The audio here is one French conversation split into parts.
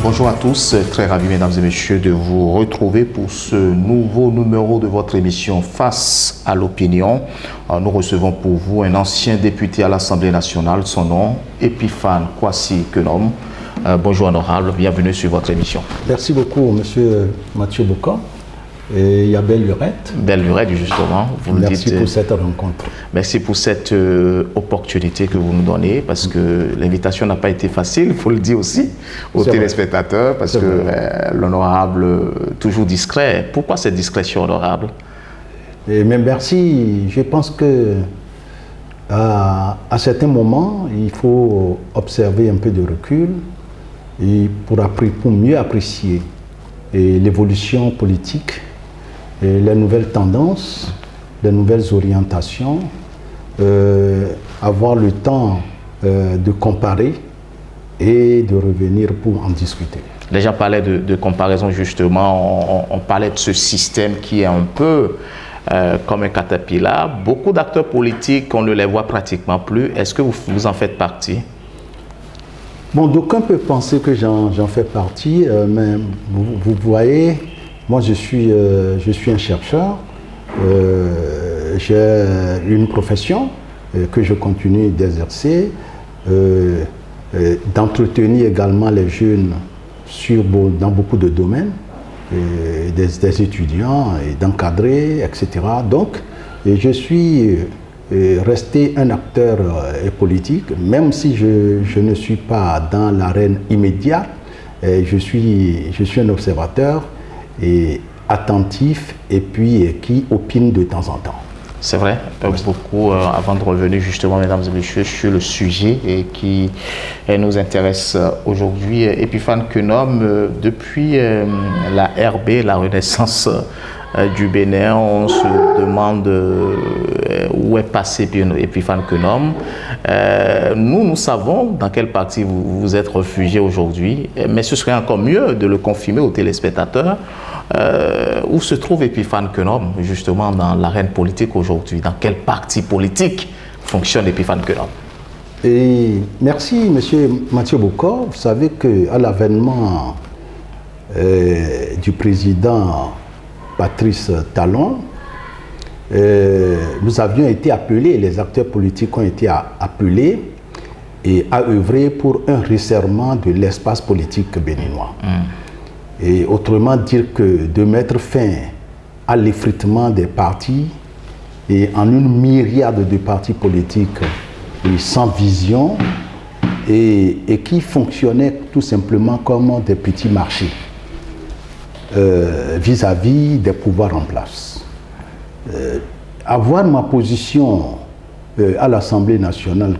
Bonjour à tous, très ravi mesdames et messieurs de vous retrouver pour ce nouveau numéro de votre émission Face à l'opinion. Nous recevons pour vous un ancien député à l'Assemblée nationale, son nom Epiphane Kwasi Kenom. Bonjour honorable, bienvenue sur votre émission. Merci beaucoup monsieur Mathieu Boka. Et il y a Belle Lurette. Belle Lurette, justement. Vous merci pour cette rencontre. Merci pour cette opportunité que vous nous donnez, parce que l'invitation n'a pas été facile, il faut le dire aussi aux téléspectateurs, parce que l'honorable, toujours discret. Pourquoi cette discrétion, honorable? Mais merci. Je pense que à certains moments, il faut observer un peu de recul et pour mieux apprécier l'évolution politique, et les nouvelles tendances, les nouvelles orientations, avoir le temps de comparer et de revenir pour en discuter. Les gens parlaient de comparaison justement, on parlait de ce système qui est un peu comme un caterpillar. Beaucoup d'acteurs politiques, on ne les voit pratiquement plus. Est-ce que vous en faites partie? Bon, d'aucuns peuvent penser que j'en fais partie, mais vous voyez, moi je suis un chercheur, j'ai une profession que je continue d'exercer, d'entretenir également les jeunes dans beaucoup de domaines, des étudiants, et d'encadrer, etc. Donc, je suis rester un acteur politique, même si je ne suis pas dans l'arène immédiate, je suis un observateur et attentif et puis qui opine de temps en temps. C'est vrai, beaucoup, avant de revenir justement, mesdames et messieurs, sur le sujet qui nous intéresse aujourd'hui. Epiphane Kenom, depuis la RB, la Renaissance du Bénin, on se demande où est passé Epiphane Kenom. Nous savons dans quel parti vous êtes réfugié aujourd'hui, mais ce serait encore mieux de le confirmer aux téléspectateurs. Où se trouve Epiphane Kenom, justement, dans l'arène politique aujourd'hui? Dans quel parti politique fonctionne Epiphane Kenom? Et merci, monsieur Mathieu Boka. Vous savez qu'à l'avènement du président Patrice Talon, nous avions été appelés, les acteurs politiques ont été appelés et à œuvrer pour un resserrement de l'espace politique béninois. Et autrement dire que de mettre fin à l'effritement des partis et en une myriade de partis politiques et sans vision et qui fonctionnaient tout simplement comme des petits marchés vis-à-vis des pouvoirs en place. Avoir ma position à l'Assemblée nationale,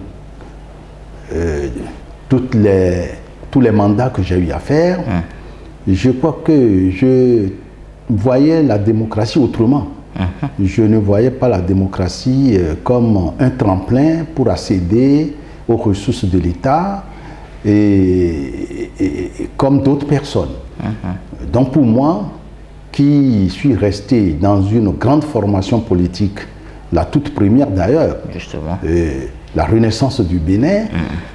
tous les mandats que j'ai eu à faire, je crois que je voyais la démocratie autrement. Je ne voyais pas la démocratie comme un tremplin pour accéder aux ressources de l'État et comme d'autres personnes. Donc pour moi, qui suis resté dans une grande formation politique, la toute première d'ailleurs, la Renaissance du Bénin,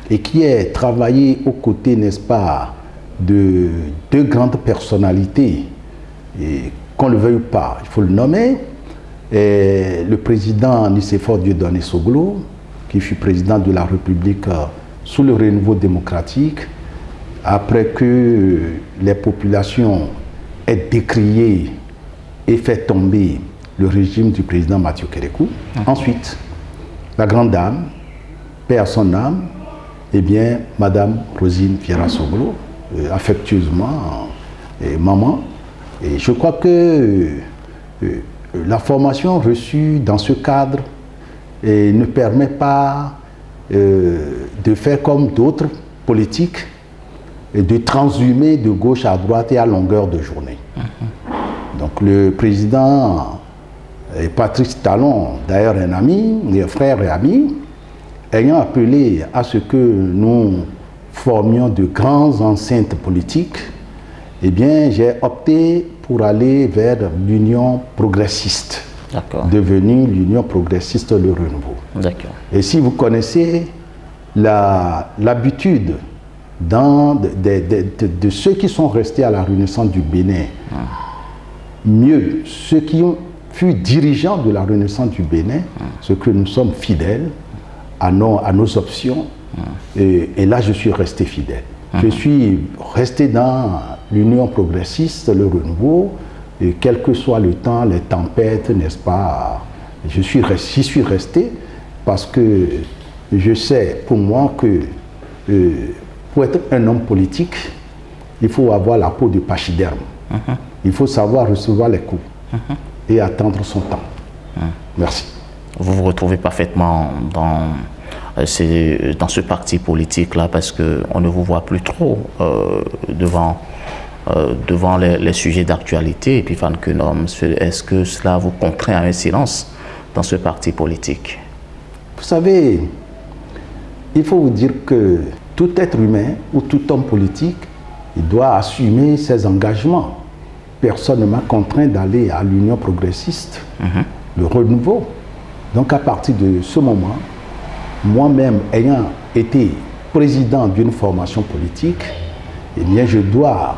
et qui a travaillé aux côtés, n'est-ce pas, de deux grandes personnalités, et qu'on ne le veuille ou pas, il faut le nommer, et le président Nicéphore Dieudonné Soglo, qui fut président de la République sous le renouveau démocratique, après que les populations aient décrié et fait tomber le régime du président Mathieu Kérékou. Ensuite, la grande dame, paix à son âme, eh bien, Madame Rosine Fiera Soglo, affectueusement maman. Et je crois que la formation reçue dans ce cadre ne permet pas de faire comme d'autres politiques et de transhumer de gauche à droite et à longueur de journée. Donc le président Patrice Talon, d'ailleurs un ami, un frère et ami, ayant appelé à ce que nous formions de grandes enceintes politiques, eh bien, j'ai opté pour aller vers l'Union progressiste, devenue l'Union progressiste Le Renouveau. Et si vous connaissez l'habitude de ceux qui sont restés à la Renaissance du Bénin, mieux ceux qui ont fut dirigeants de la Renaissance du Bénin, ce que nous sommes fidèles à nos options. Et là, je suis resté fidèle. Je suis resté dans l'Union progressiste, le renouveau, et quel que soit le temps, les tempêtes, n'est-ce pas, j'y suis resté parce que je sais pour moi que pour être un homme politique, il faut avoir la peau de pachyderme. Il faut savoir recevoir les coups et attendre son temps. Merci. Vous vous retrouvez parfaitement dans ce parti politique-là parce qu'on ne vous voit plus trop devant les sujets d'actualité. Epiphane Quenom, est-ce que cela vous contraint à un silence dans ce parti politique? Vous savez, il faut vous dire que tout être humain ou tout homme politique, il doit assumer ses engagements. Personne ne m'a contraint d'aller à l'Union progressiste, le renouveau. Donc à partir de ce moment, moi-même ayant été président d'une formation politique, eh bien je dois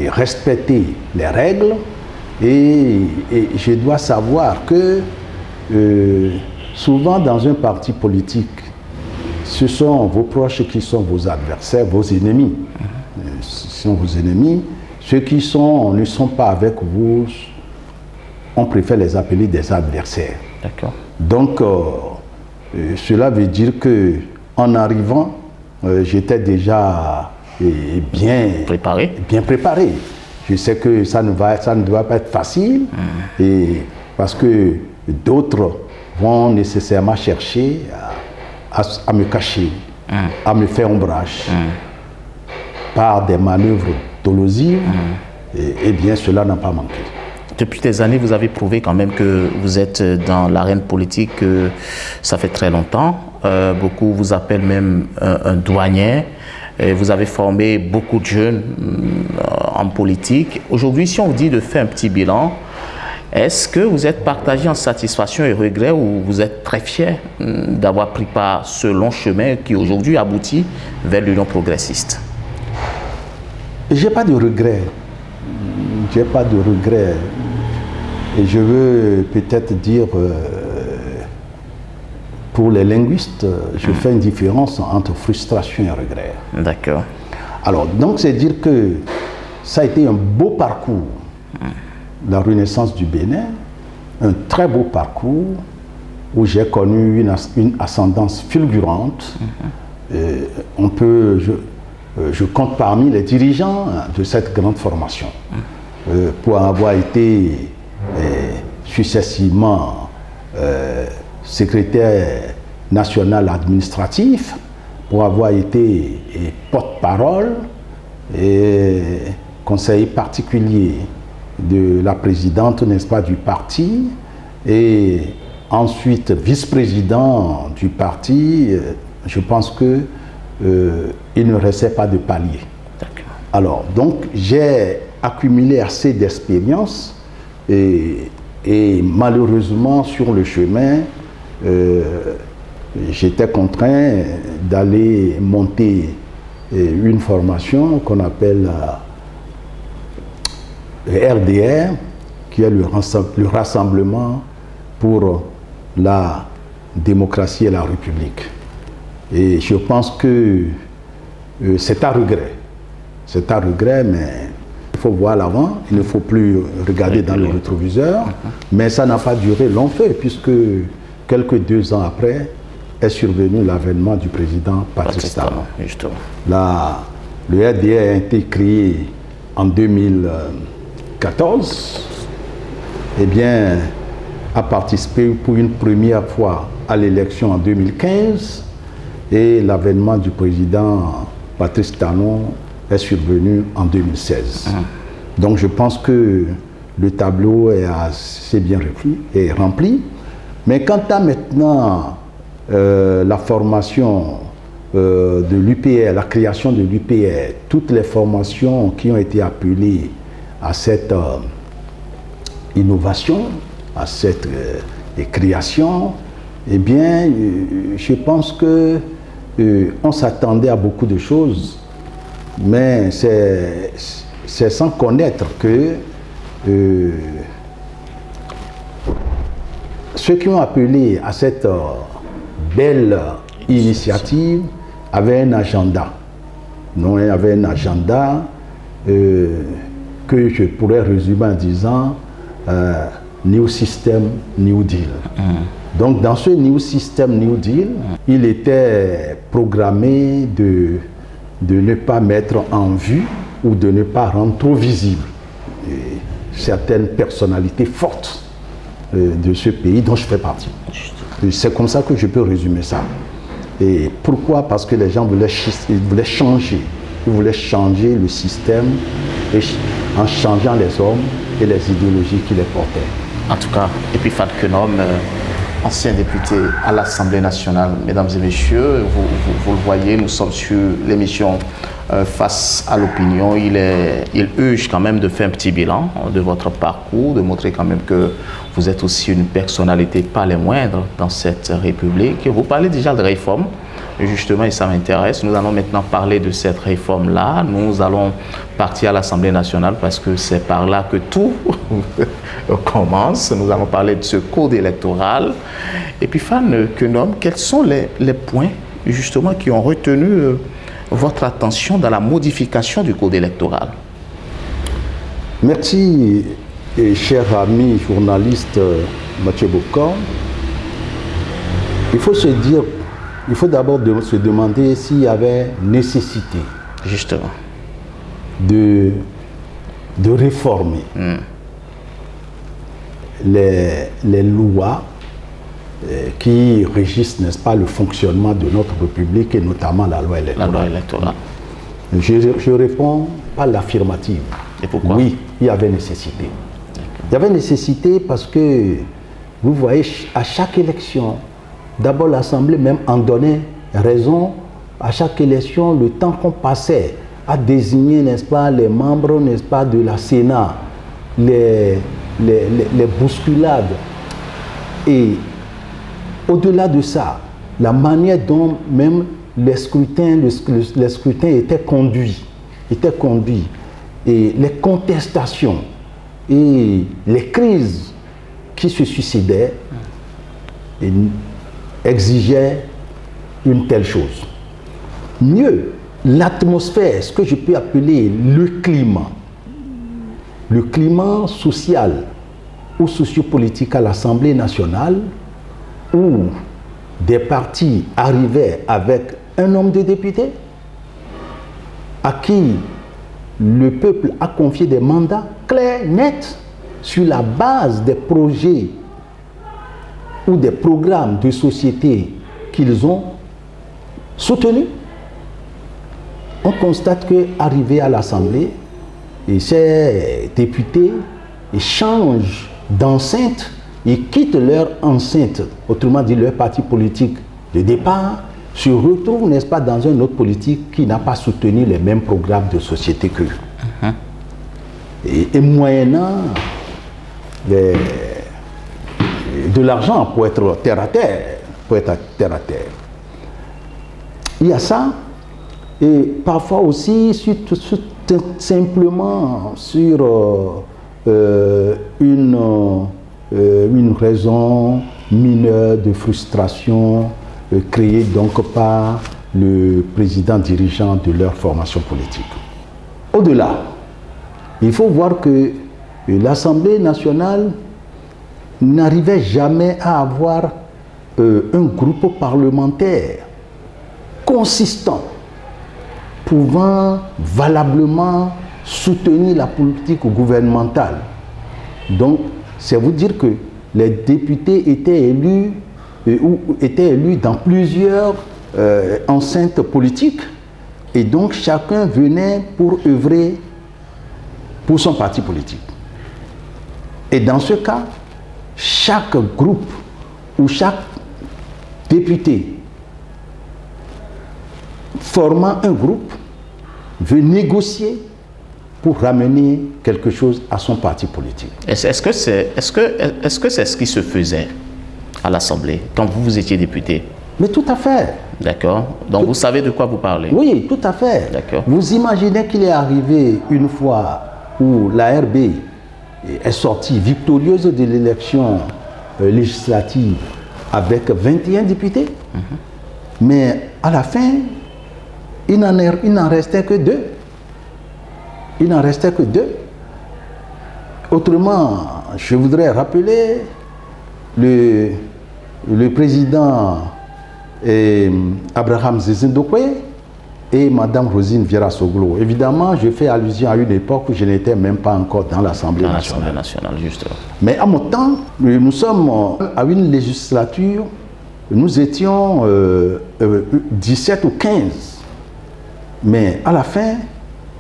respecter les règles et je dois savoir que souvent dans un parti politique, ce sont vos proches qui sont vos adversaires, vos ennemis. Ce sont vos ennemis. Ceux qui ne sont pas avec vous, on préfère les appeler des adversaires. D'accord. Donc, cela veut dire qu'en arrivant, j'étais déjà bien préparé. Je sais que ça ne doit pas être facile, parce que d'autres vont nécessairement chercher à me cacher, à me faire ombrage par des manœuvres dolosives, et bien cela n'a pas manqué. Depuis des années, vous avez prouvé quand même que vous êtes dans l'arène politique, ça fait très longtemps. Beaucoup vous appellent même un douanier. Et vous avez formé beaucoup de jeunes en politique. Aujourd'hui, si on vous dit de faire un petit bilan, est-ce que vous êtes partagé en satisfaction et regret ou vous êtes très fier d'avoir pris part ce long chemin qui aujourd'hui aboutit vers l'Union progressiste? J'ai pas de regret. J'ai pas de regret. Et je veux peut-être dire, pour les linguistes, je fais une différence entre frustration et regret. D'accord. Alors, donc, c'est dire que ça a été un beau parcours, la Renaissance du Bénin, un très beau parcours où j'ai connu une ascendance fulgurante. Je compte parmi les dirigeants de cette grande formation pour avoir été successivement secrétaire national administratif, pour avoir été porte-parole et conseiller particulier de la présidente, n'est-ce pas, du parti, et ensuite vice-président du parti. Je pense que il ne restait pas de palier. Alors, donc, j'ai accumulé assez d'expérience et malheureusement, sur le chemin, j'étais contraint d'aller monter une formation qu'on appelle le RDR, qui est le Rassemblement pour la démocratie et la République. Et je pense que c'est à regret. C'est à regret, mais il faut voir l'avant. Il ne faut plus regarder dans le rétroviseur. Mais ça n'a pas duré long feu, puisque quelques 2 ans après est survenu l'avènement du président Patrice Talon. Le RDR a été créé en 2014. Eh bien, a participé pour une première fois à l'élection en 2015. Et l'avènement du président Patrice Talon est survenu en 2016. Donc je pense que le tableau est assez bien rempli. Mais quant à maintenant la formation de l'UPR, la création de l'UPR, toutes les formations qui ont été appelées à cette innovation, à cette création, eh bien, je pense que on s'attendait à beaucoup de choses, mais c'est sans connaître que ceux qui ont appelé à cette belle initiative avaient un agenda. Non, il y avait un agenda que je pourrais résumer en disant New System, New Deal. Donc dans ce New System, New Deal, il était programmé de ne pas mettre en vue ou de ne pas rendre trop visible certaines personnalités fortes de ce pays dont je fais partie. C'est comme ça que je peux résumer ça. Et pourquoi? Parce que les gens voulaient changer. Ils voulaient changer le système en changeant les hommes et les idéologies qui les portaient. En tout cas, Epiphane Quenom, ancien député à l'Assemblée nationale, mesdames et messieurs, vous le voyez, nous sommes sur l'émission Face à l'opinion. Il urge quand même de faire un petit bilan de votre parcours, de montrer quand même que vous êtes aussi une personnalité pas les moindres dans cette République. Vous parlez déjà de réforme, justement, et ça m'intéresse. Nous allons maintenant parler de cette réforme-là. Nous allons partir à l'Assemblée nationale parce que c'est par là que tout commence. Nous allons parler de ce code électoral. Epiphane Quenom, quels sont les points, justement, qui ont retenu votre attention dans la modification du code électoral? Merci, cher ami journaliste Mathieu Bocor. Il faut d'abord se demander s'il y avait nécessité justement de réformer les lois qui régissent, n'est-ce pas, le fonctionnement de notre République et notamment la loi électorale. La loi électorale. Je réponds par l'affirmative. Et pourquoi? Oui, il y avait nécessité. Il y avait nécessité parce que, vous voyez, à chaque élection, d'abord l'Assemblée même en donnait raison. À chaque élection, le temps qu'on passait à désigner, n'est-ce pas, les membres, n'est-ce pas, de la Sénat, les bousculades. Et au-delà de ça, la manière dont même les scrutins étaient conduits, et les contestations et les crises qui se suicidaient exigeaient une telle chose. Mieux, l'atmosphère, ce que je peux appeler le climat social ou sociopolitique à l'Assemblée nationale, où des partis arrivaient avec un nombre de députés à qui le peuple a confié des mandats clairs, nets, sur la base des projets ou des programmes de société qu'ils ont soutenus. On constate qu'arrivés à l'Assemblée, ces députés changent d'enceinte. Ils quittent leur enceinte, autrement dit leur parti politique de départ, se retrouvent, n'est-ce pas, dans un autre politique qui n'a pas soutenu les mêmes programmes de société qu'eux. Et moyennant de l'argent pour être terre à terre, Il y a ça, et parfois aussi simplement sur une raison mineure de frustration créée donc par le président dirigeant de leur formation politique. Au-delà, il faut voir que l'Assemblée nationale n'arrivait jamais à avoir un groupe parlementaire consistant, pouvant valablement soutenir la politique gouvernementale. Donc, c'est vous dire que les députés étaient élus dans plusieurs enceintes politiques, et donc chacun venait pour œuvrer pour son parti politique. Et dans ce cas, chaque groupe ou chaque député formant un groupe veut négocier pour ramener quelque chose à son parti politique. Est-ce que c'est ce qui se faisait à l'Assemblée quand vous étiez député? Mais tout à fait. D'accord. Donc vous savez de quoi vous parlez? Oui, tout à fait. D'accord. Vous imaginez qu'il est arrivé une fois où la RB est sortie victorieuse de l'élection législative avec 21 députés, mais à la fin, il n'en restait que 2. Il n'en restait que 2. Autrement, je voudrais rappeler le président Abraham Zezindokwe et Mme Rosine Vieira-Soglo. Évidemment, je fais allusion à une époque où je n'étais même pas encore dans l'Assemblée nationale. Justement. Mais en mon temps, nous sommes à une législature, nous étions 17 ou 15. Mais à la fin,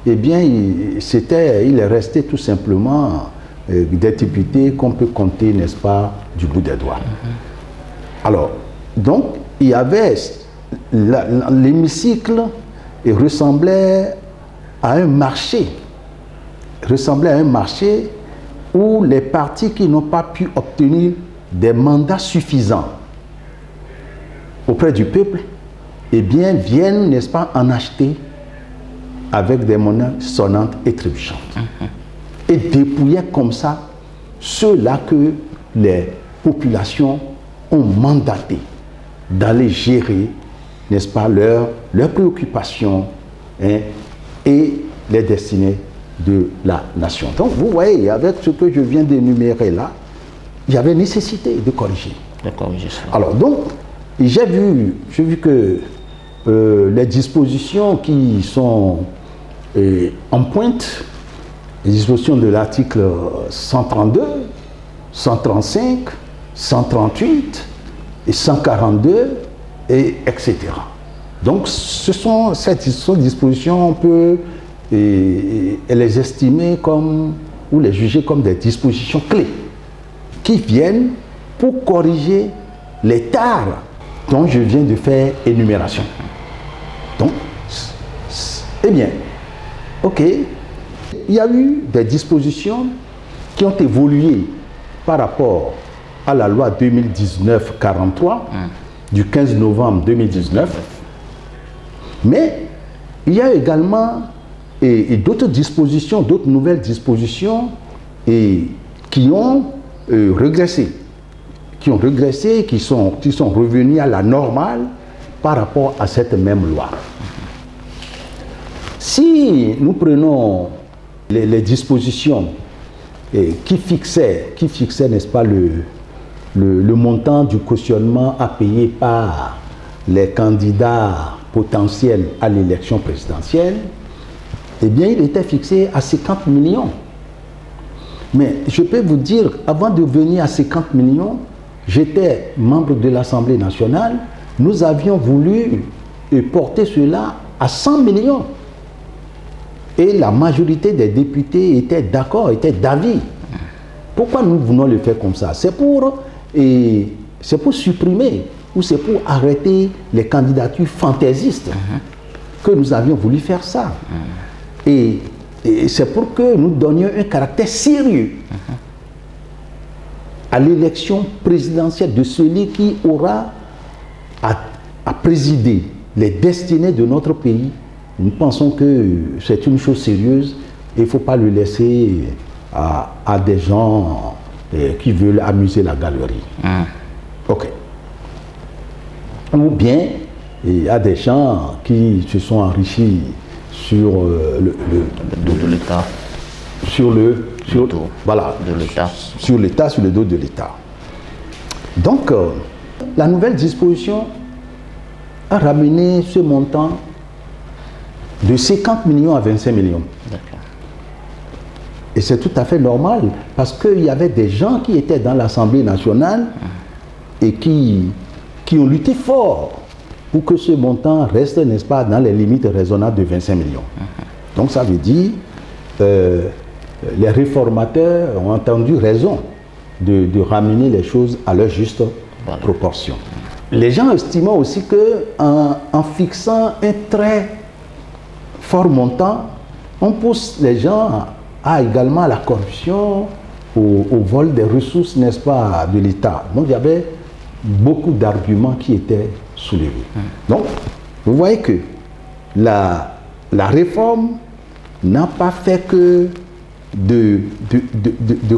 eh bien, il est resté tout simplement des députés qu'on peut compter, n'est-ce pas, du bout des doigts. Alors, donc, il y avait l'hémicycle et ressemblait à un marché. Où les partis qui n'ont pas pu obtenir des mandats suffisants auprès du peuple, eh bien, viennent, n'est-ce pas, en acheter avec des monnaies sonnantes et trébuchantes. Et dépouillaient comme ça ceux-là que les populations ont mandaté d'aller gérer, n'est-ce pas, leurs préoccupations, hein, et les destinées de la nation. Donc, vous voyez, avec ce que je viens d'énumérer là, il y avait nécessité de corriger. Alors, donc, j'ai vu que les dispositions qui sont en pointe, les dispositions de l'article 132, 135, 138 et 142, etc. Donc, ces dispositions, on peut les estimer comme, ou les juger comme des dispositions clés qui viennent pour corriger les tares dont je viens de faire énumération. Donc, eh bien, ok, il y a eu des dispositions qui ont évolué par rapport à la loi 2019-43 du 15 novembre 2019, mais il y a également d'autres dispositions, d'autres nouvelles dispositions qui ont régressé, qui sont revenus à la normale par rapport à cette même loi. Si nous prenons les dispositions qui fixaient, n'est-ce pas, le montant du cautionnement à payer par les candidats potentiels à l'élection présidentielle, eh bien, il était fixé à 50 millions. Mais je peux vous dire, avant de venir à 50 millions, j'étais membre de l'Assemblée nationale, nous avions voulu porter cela à 100 millions. Et la majorité des députés étaient d'accord, étaient d'avis. Pourquoi nous voulons le faire comme ça? C'est pour supprimer ou c'est pour arrêter les candidatures fantaisistes que nous avions voulu faire ça. Et c'est pour que nous donnions un caractère sérieux à l'élection présidentielle de celui qui aura à présider les destinées de notre pays. Nous pensons que c'est une chose sérieuse et il ne faut pas le laisser à des gens qui veulent amuser la galerie. Ok. Ou bien il y a des gens qui se sont enrichis sur le dos de l'État. Sur le dos de l'État. Sur l'État, sur le dos de l'État. Donc, la nouvelle disposition a ramené ce montant de 50 millions à 25 millions. Et c'est tout à fait normal parce qu'il y avait des gens qui étaient dans l'Assemblée nationale et qui ont lutté fort pour que ce montant reste, n'est-ce pas, dans les limites raisonnables de 25 millions. Donc ça veut dire les réformateurs ont entendu raison de ramener les choses à leur juste proportion. Les gens estiment aussi qu'en fixant un très fort montant, on pousse les gens également à la corruption, au vol des ressources, n'est-ce pas, de l'État. Donc il y avait beaucoup d'arguments qui étaient soulevés. Donc, vous voyez que la réforme n'a pas fait que de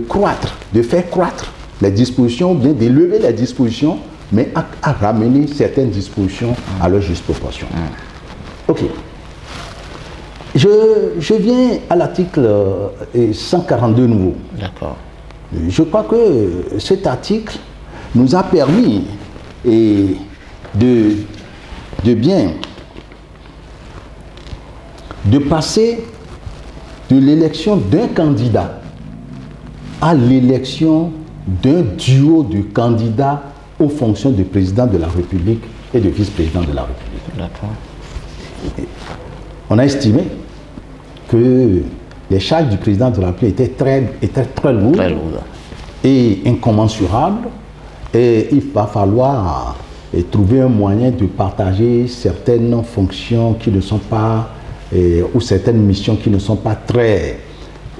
croître, de faire croître les dispositions, ou bien d'élever les dispositions, mais à ramener certaines dispositions à leur juste proportion. Ok. Je viens à l'article 142 nouveau. D'accord. Je crois que cet article nous a permis de passer de l'élection d'un candidat à l'élection d'un duo de candidats aux fonctions de président de la République et de vice-président de la République. D'accord. On a estimé que les charges du président de la République étaient très lourdes, et incommensurables, et il va falloir trouver un moyen de partager certaines fonctions qui ne sont pas, ou certaines missions qui ne sont pas très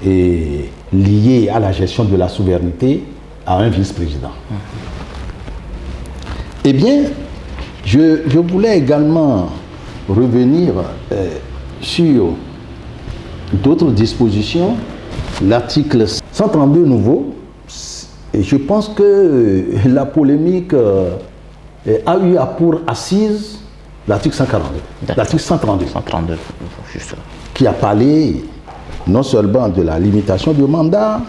liées à la gestion de la souveraineté à un vice-président. Eh bien, je voulais également revenir sur d'autres dispositions. L'article 132 nouveau, et je pense que la polémique a eu pour assise l'article 142. L'article 132. 132, juste. Qui a parlé non seulement de la limitation du mandat,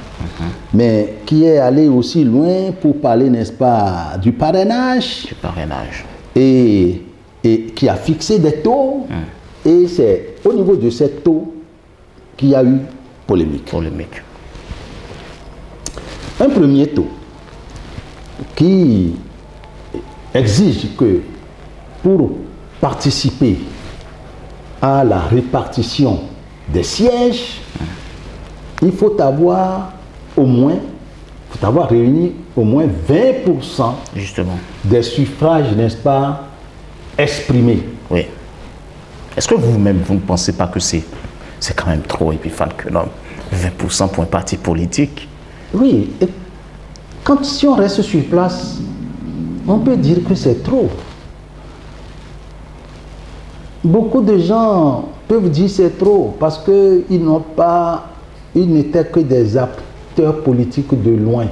mais qui est allé aussi loin pour parler, n'est-ce pas, du parrainage. Du parrainage. Et qui a fixé des taux. Et c'est au niveau de ces taux qu'il y a eu polémique. Un premier taux qui exige que pour participer à la répartition des sièges, il faut avoir réuni au moins 20% justement des suffrages, n'est-ce pas, exprimés. Oui. Est-ce que vous-même, vous ne pensez pas que c'est quand même trop, Epiphane Quenome, 20% pour un parti politique? Oui. Et si on reste sur place, on peut dire que c'est trop. Beaucoup de gens peuvent dire c'est trop parce qu'ils n'étaient que des acteurs politiques de loin.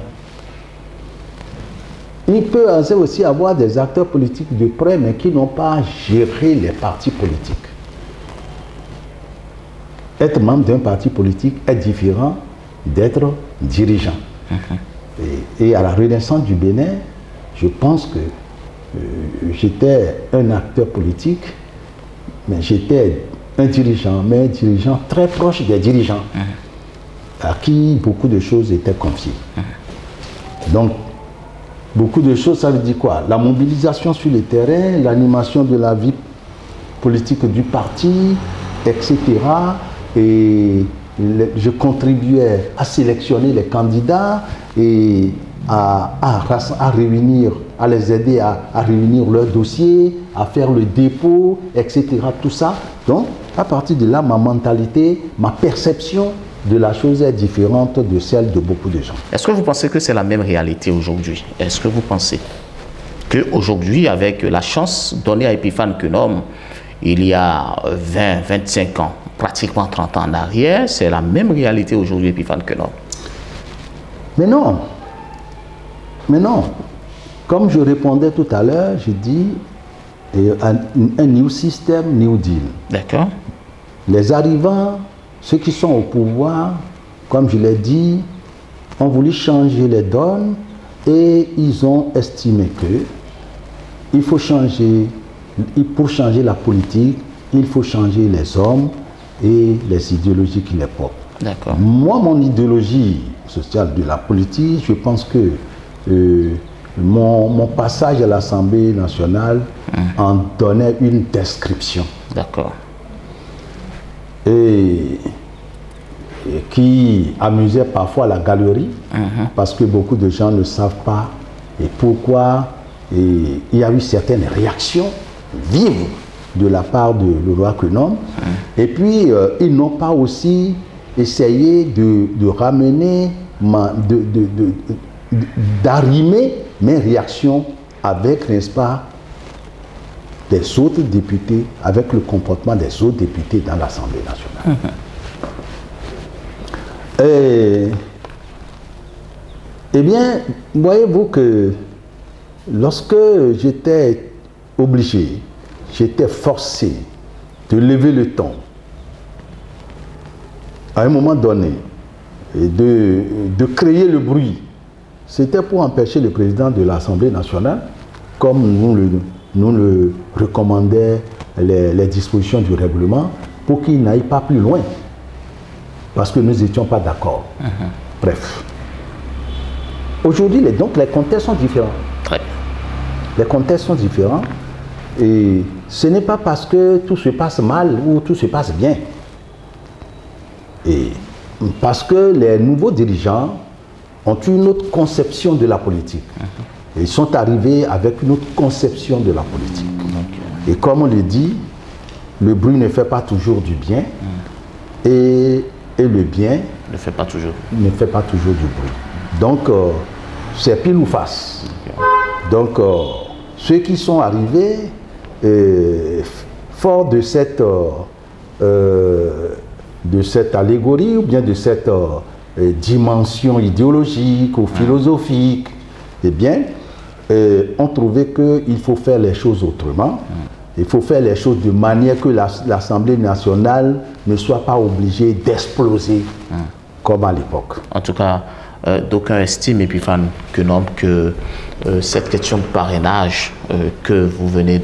Il peut aussi avoir des acteurs politiques de près, mais qui n'ont pas géré les partis politiques. Être membre d'un parti politique est différent d'être dirigeant. Et à la Renaissance du Bénin, je pense que j'étais un acteur politique, mais j'étais un dirigeant très proche des dirigeants, à qui beaucoup de choses étaient confiées. Donc, beaucoup de choses, ça veut dire quoi? La mobilisation sur le terrain, l'animation de la vie politique du parti, etc. Et je contribuais à sélectionner les candidats et à les aider à réunir leurs dossiers, à faire le dépôt, etc. Tout ça. Donc, à partir de là, ma mentalité, ma perception de la chose est différente de celle de beaucoup de gens. Est-ce que vous pensez que c'est la même réalité aujourd'hui? Est-ce que vous pensez qu'aujourd'hui, avec la chance donnée à Epiphane Quenome, il y a 20, 25 ans, pratiquement 30 ans en arrière, c'est la même réalité aujourd'hui, Epiphane Quenome? Mais non. Mais non. Comme je répondais tout à l'heure, je dis un new system, new deal. D'accord. Les arrivants, ceux qui sont au pouvoir, comme je l'ai dit, ont voulu changer les donnes et ils ont estimé que il faut changer, pour changer la politique, il faut changer les hommes et les idéologies qui les portent. D'accord. Moi, mon idéologie sociale de la politique, je pense que mon passage à l'Assemblée nationale en donnait une description. D'accord. Et qui amusait parfois la galerie, parce que beaucoup de gens ne savent pas et pourquoi. Et il y a eu certaines réactions vives de la part de Leroy Quenome. Et puis, ils n'ont pas aussi essayé de ramener, d'arrimer mes réactions avec, n'est-ce pas, des autres députés, avec le comportement des autres députés dans l'Assemblée nationale. Eh bien, voyez-vous que lorsque j'étais obligé, j'étais forcé de lever le ton, à un moment donné, et de créer le bruit, c'était pour empêcher le président de l'Assemblée nationale, comme nous le recommandaient les dispositions du règlement, pour qu'il n'aille pas plus loin, parce que nous n'étions pas d'accord. Bref. Aujourd'hui, donc, les contextes sont différents. Très bien. Les contextes sont différents, et ce n'est pas parce que tout se passe mal ou tout se passe bien. Et parce que les nouveaux dirigeants ont une autre conception de la politique. Ils sont arrivés avec une autre conception de la politique. Et comme on le dit, le bruit ne fait pas toujours du bien, et le bien ne fait pas toujours du bruit. Donc, c'est pile ou face. Donc, ceux qui sont arrivés, forts de cette allégorie ou bien de cette dimension idéologique ou philosophique, eh bien, ont trouvé qu'il faut faire les choses autrement. Il faut faire les choses de manière que l'Assemblée nationale ne soit pas obligée d'exploser comme à l'époque. En tout cas, d'aucuns estiment, Epiphane Quenom, que cette question de parrainage que vous venez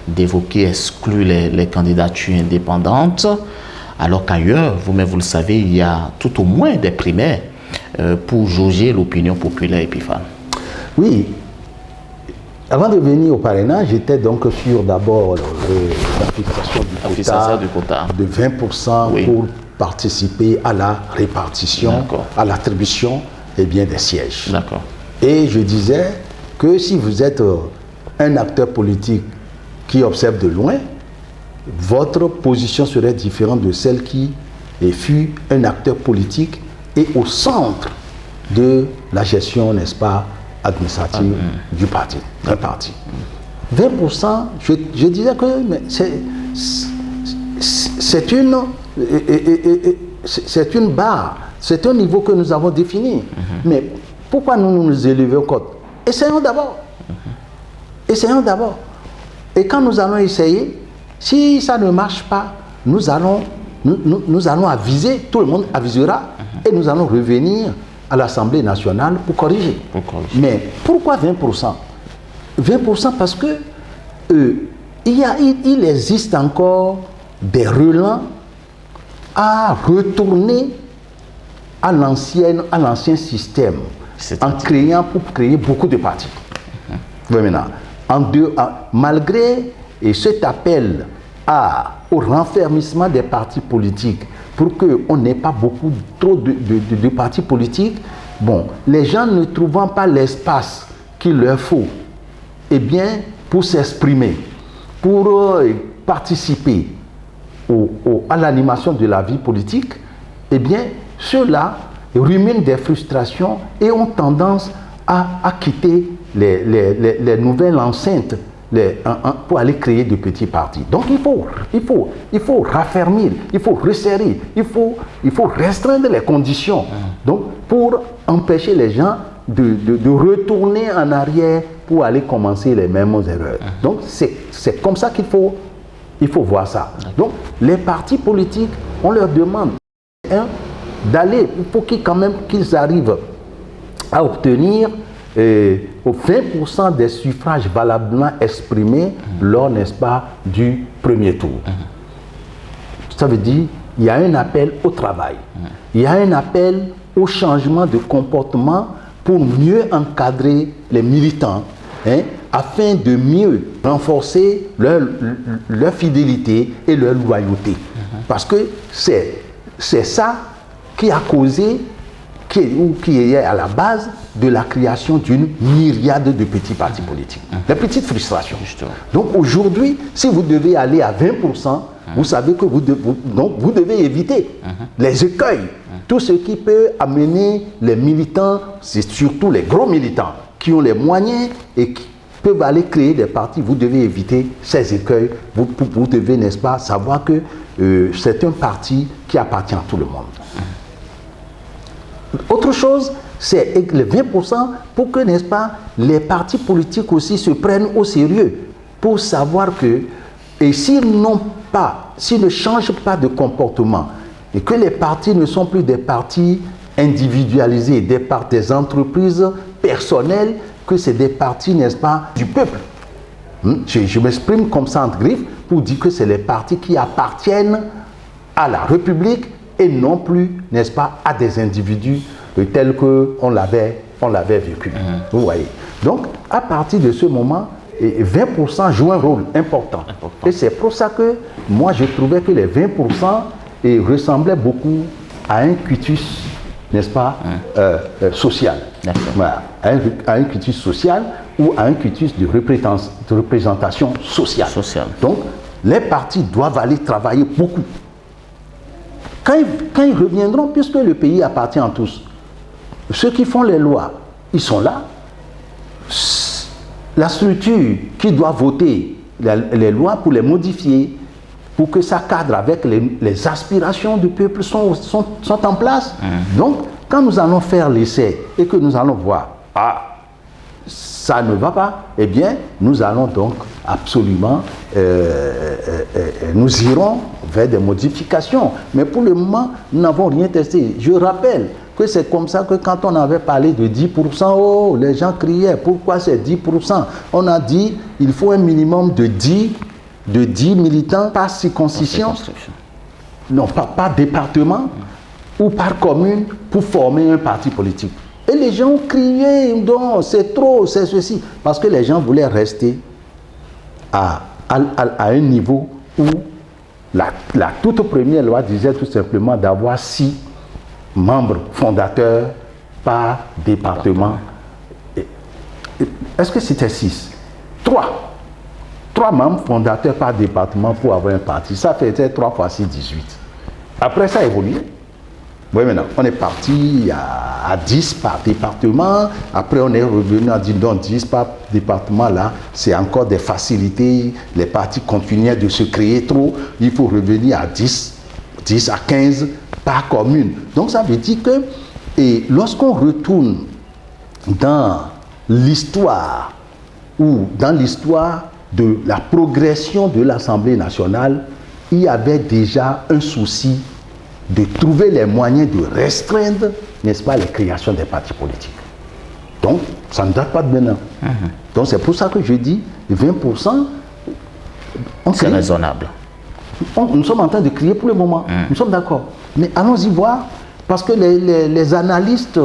d'évoquer exclut les candidatures indépendantes, alors qu'ailleurs, vous-même vous le savez, il y a tout au moins des primaires pour jauger l'opinion populaire, Epiphane. Oui. Avant de venir au parrainage, j'étais donc sur d'abord la fixation du quota de 20% oui. Pour participer à la répartition, à l'attribution des sièges. Et je disais que si vous êtes un acteur politique qui observe de loin, votre position serait différente de celle qui fut un acteur politique et au centre de la gestion, n'est-ce pas, administrative du parti, d'un parti. 20%, je disais que c'est une barre, c'est un niveau que nous avons défini. Mais pourquoi nous élevons compte? Essayons d'abord. Essayons d'abord. Et quand nous allons essayer, si ça ne marche pas, nous allons aviser, tout le monde avisera, et nous allons revenir à l'Assemblée nationale pour corriger. Mais pourquoi 20%? 20% parce que il existe encore des relents à retourner à l'ancien système pour créer beaucoup de partis. Maintenant, malgré cet appel au renfermissement des partis politiques pour qu'on n'ait pas trop de partis politiques, bon, les gens ne trouvant pas l'espace qu'il leur faut, eh bien, pour s'exprimer, pour participer à l'animation de la vie politique, eh bien, ceux-là ruminent des frustrations et ont tendance à quitter les nouvelles enceintes pour aller créer de petits partis. Donc il faut raffermir, il faut resserrer, il faut restreindre les conditions. Donc pour empêcher les gens de retourner en arrière pour aller commencer les mêmes erreurs. Donc c'est comme ça qu'il faut voir ça. Donc les partis politiques, on leur demande d'aller, il faut qu'ils arrivent à obtenir au 20% des suffrages valablement exprimés lors, n'est-ce pas, du premier tour. Ça veut dire il y a un appel au travail, il y a un appel au changement de comportement pour mieux encadrer les militants, afin de mieux renforcer leur fidélité et leur loyauté. Parce que c'est ça qui a causé, qui est à la base de la création d'une myriade de petits partis politiques. Des petites frustrations. Justement. Donc aujourd'hui, si vous devez aller à 20%, vous savez que vous devez éviter les écueils. Tout ce qui peut amener les militants, c'est surtout les gros militants, qui ont les moyens et peuvent aller créer des partis, vous devez éviter ces écueils. Vous devez, n'est-ce pas, savoir que c'est un parti qui appartient à tout le monde. Autre chose, c'est les 20% pour que, n'est-ce pas, les partis politiques aussi se prennent au sérieux pour savoir que, et s'ils ne changent pas de comportement, et que les partis ne sont plus des partis individualisés, des entreprises personnelles, que c'est des partis, n'est-ce pas, du peuple. Je m'exprime comme ça entre griffes pour dire que c'est les partis qui appartiennent à la République et non plus, n'est-ce pas, à des individus tels qu'on l'avait vécu. Vous voyez. Donc, à partir de ce moment, 20% jouent un rôle important. Et c'est pour ça que moi, je trouvais que les 20% ressemblaient beaucoup à un quitus, n'est-ce pas, social. Voilà. À un quitus social ou à un quitus de représentation sociale. Donc, les partis doivent aller travailler beaucoup. Quand ils reviendront, puisque le pays appartient à tous, ceux qui font les lois, ils sont là. La structure qui doit voter les lois pour les modifier, pour que ça cadre avec les aspirations du peuple sont en place. Donc, quand nous allons faire l'essai et que nous allons voir, ça ne va pas, eh bien, nous allons donc absolument, nous irons vers des modifications. Mais pour le moment, nous n'avons rien testé. Je rappelle que c'est comme ça que quand on avait parlé de 10%, les gens criaient, pourquoi c'est 10%? On a dit, il faut un minimum de 10 militants par circonscription, non, par département ou par commune pour former un parti politique. Et les gens criaient, non, c'est trop, c'est ceci. Parce que les gens voulaient rester à un niveau où la toute première loi disait tout simplement d'avoir 6 membres fondateurs par département. Est-ce que c'était 6? 3 membres fondateurs par département pour avoir un parti. Ça faisait 3 fois 6, 18. Après, ça a évolué. Oui, maintenant, on est parti à 10 par département. Après, on est revenu à dire non, 10 par département, là, c'est encore des facilités. Les partis continuaient de se créer trop. Il faut revenir à 10 à 15 par commune. Donc, ça veut dire que lorsqu'on retourne dans l'histoire ou dans l'histoire de la progression de l'Assemblée nationale, il y avait déjà un souci de trouver les moyens de restreindre, n'est-ce pas, les créations des partis politiques. Donc, ça ne date pas de maintenant. Donc, c'est pour ça que je dis 20%, c'est raisonnable. Nous sommes en train de crier pour le moment. Nous sommes d'accord. Mais allons-y voir, parce que les analystes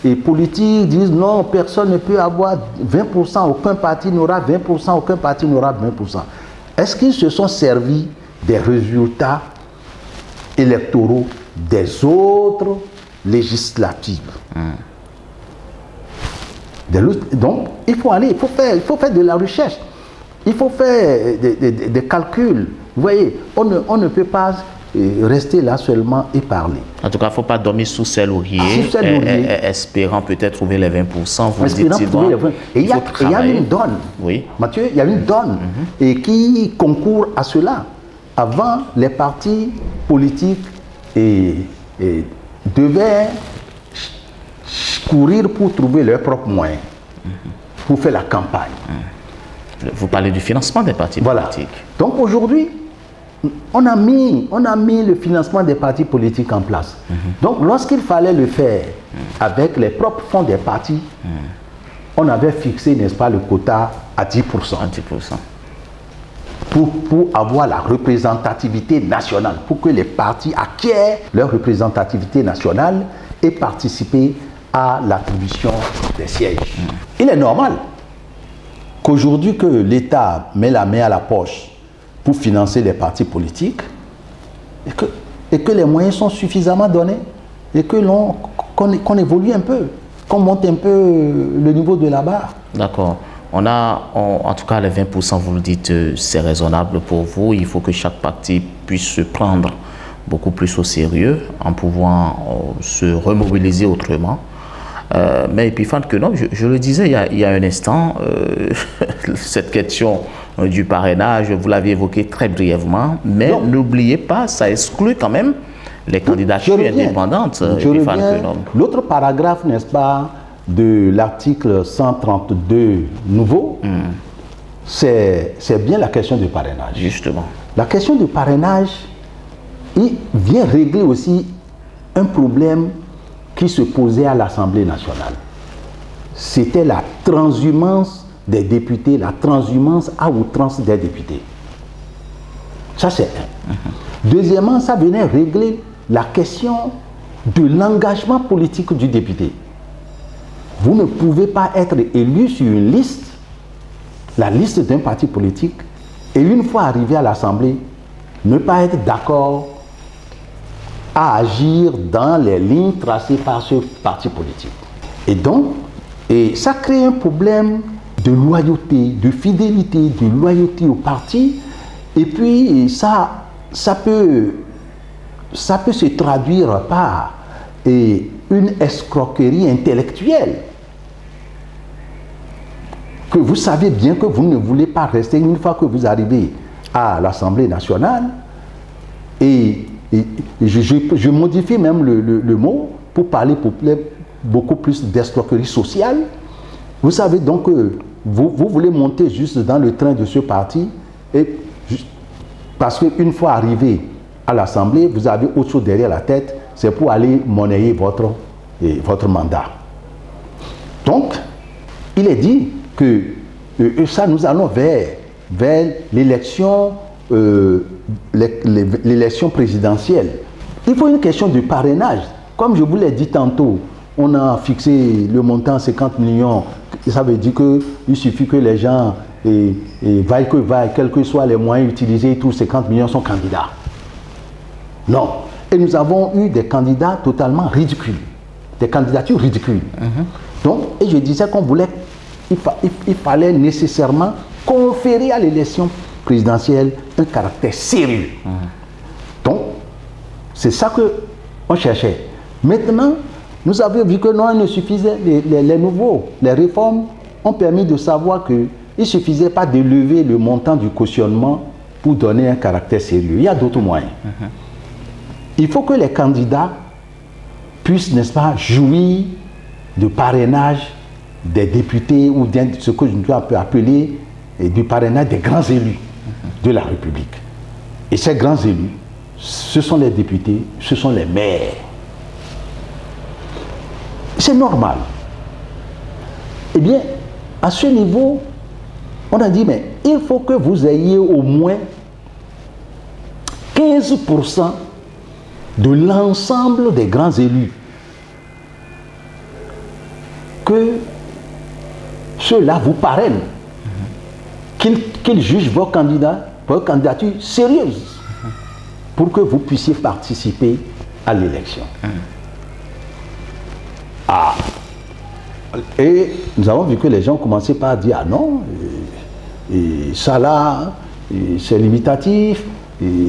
et politiques disent non, personne ne peut avoir 20%, aucun parti n'aura 20%, aucun parti n'aura 20%. Est-ce qu'ils se sont servis des résultats électoraux des autres législatives? Donc, il faut aller, il faut faire de la recherche, il faut faire des calculs. Vous voyez, on ne peut pas rester là seulement et parler. En tout cas, il ne faut pas dormir sous ses lauriers, espérant peut-être trouver les 20%. Vous dites, et il y a une donne, oui. Mathieu, il y a une donne et qui concourt à cela. Avant, les partis politiques devaient courir pour trouver leurs propres moyens, pour faire la campagne. Vous parlez du financement des partis politiques. Donc aujourd'hui, on a mis le financement des partis politiques en place. Donc lorsqu'il fallait le faire avec les propres fonds des partis, on avait fixé, n'est-ce pas, le quota à 10%. Pour avoir la représentativité nationale, pour que les partis acquièrent leur représentativité nationale et participer à l'attribution des sièges. Il est normal qu'aujourd'hui que l'État met la main à la poche pour financer les partis politiques et que les moyens sont suffisamment donnés et que qu'on évolue un peu, qu'on monte un peu le niveau de la barre. D'accord. En tout cas, les 20%, vous le dites, c'est raisonnable pour vous. Il faut que chaque parti puisse se prendre beaucoup plus au sérieux en pouvant se remobiliser autrement. Mais Epiphane Quenom, je le disais il y a un instant, cette question du parrainage, vous l'aviez évoqué très brièvement, mais n'oubliez pas, ça exclut quand même les candidatures indépendantes. L'autre paragraphe, n'est-ce pas, de l'article 132 nouveau, c'est bien la question du parrainage. Justement. La question du parrainage, il vient régler aussi un problème qui se posait à l'Assemblée nationale. C'était la transhumance des députés, la transhumance à outrance des députés. Ça, c'est un. Deuxièmement, ça venait régler la question de l'engagement politique du député. Vous ne pouvez pas être élu sur une liste, la liste d'un parti politique, et une fois arrivé à l'Assemblée, ne pas être d'accord à agir dans les lignes tracées par ce parti politique. Et donc, ça crée un problème de loyauté, de fidélité, de loyauté au parti. Et puis, ça peut se traduire par une escroquerie intellectuelle. Que vous savez bien que vous ne voulez pas rester une fois que vous arrivez à l'Assemblée nationale. Et je modifie même le mot pour parler beaucoup plus d'escroquerie sociale. Vous savez donc que vous voulez monter juste dans le train de ce parti, parce qu'une fois arrivé à l'Assemblée, vous avez autre chose derrière la tête, c'est pour aller monnayer votre mandat. Donc, il est dit que ça, nous allons vers l'élection présidentielle. Il faut une question de parrainage. Comme je vous l'ai dit tantôt, on a fixé le montant 50 millions. Ça veut dire qu'il suffit que les gens, vaillent que vaillent, quels que soient les moyens utilisés, tous 50 millions sont candidats. Non. Et nous avons eu des candidats totalement ridicules. Des candidatures ridicules. Donc, et je disais qu'on voulait, il fallait nécessairement conférer à l'élection présidentielle un caractère sérieux. Donc, c'est ça qu'on cherchait. Maintenant, nous avions vu que non, il ne suffisait, les réformes ont permis de savoir qu'il ne suffisait pas de lever le montant du cautionnement pour donner un caractère sérieux. Il y a d'autres moyens. Il faut que les candidats puissent, n'est-ce pas, jouir de parrainage des députés ou de ce que je peux appeler du parrainage des grands élus de la République. Et ces grands élus, ce sont les députés, ce sont les maires. C'est normal. Eh bien, à ce niveau, on a dit, mais il faut que vous ayez au moins 15% de l'ensemble des grands élus. Que ceux-là vous parrainent. Qu'ils jugent vos candidatures sérieuses pour que vous puissiez participer à l'élection. Et nous avons vu que les gens commençaient par dire, ah non, ça là, c'est limitatif,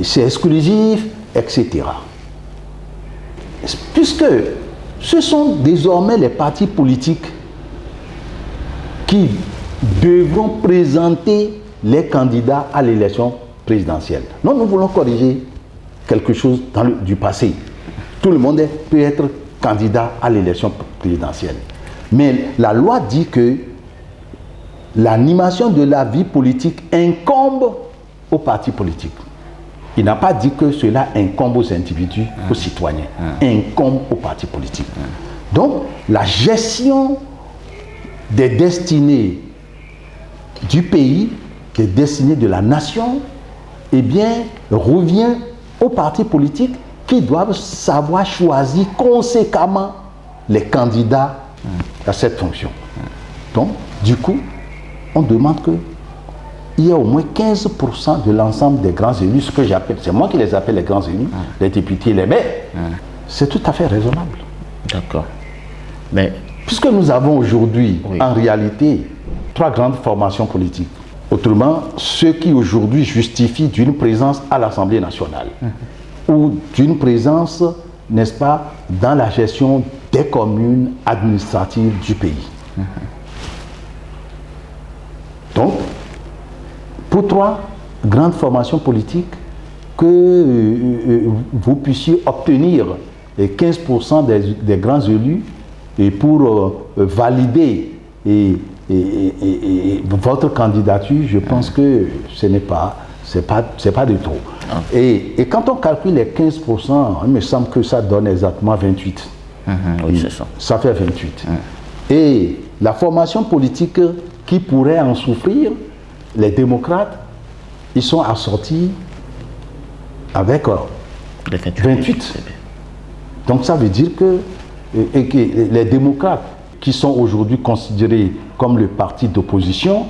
c'est exclusif, etc. Puisque ce sont désormais les partis politiques qui devront présenter les candidats à l'élection présidentielle. Non, nous voulons corriger quelque chose du passé. Tout le monde peut être candidat à l'élection présidentielle. Mais la loi dit que l'animation de la vie politique incombe aux partis politiques. Il n'a pas dit que cela incombe aux individus, aux citoyens. Incombe aux partis politiques. Donc, la gestion des destinées du pays, des destinées de la nation, eh bien, revient aux partis politiques qui doivent savoir choisir conséquemment les candidats à cette fonction. Donc, du coup, on demande qu'il y ait au moins 15% de l'ensemble des grands élus, ce que j'appelle, c'est moi qui les appelle les grands élus, les députés, les maires. C'est tout à fait raisonnable. D'accord. Mais puisque nous avons aujourd'hui, en réalité, 3 grandes formations politiques. Autrement, ceux qui aujourd'hui justifient d'une présence à l'Assemblée nationale ou d'une présence, n'est-ce pas, dans la gestion des communes administratives du pays. Donc, pour 3 grandes formations politiques, que vous puissiez obtenir 15% des grands élus et pour valider votre candidature, je pense que c'est pas du tout. Et quand on calcule les 15%, il me semble que ça donne exactement 28. Oui, c'est ça. Ça fait 28. Et la formation politique qui pourrait en souffrir, les démocrates, ils sont assortis avec 28. Donc ça veut dire que les démocrates qui sont aujourd'hui considérés comme le parti d'opposition,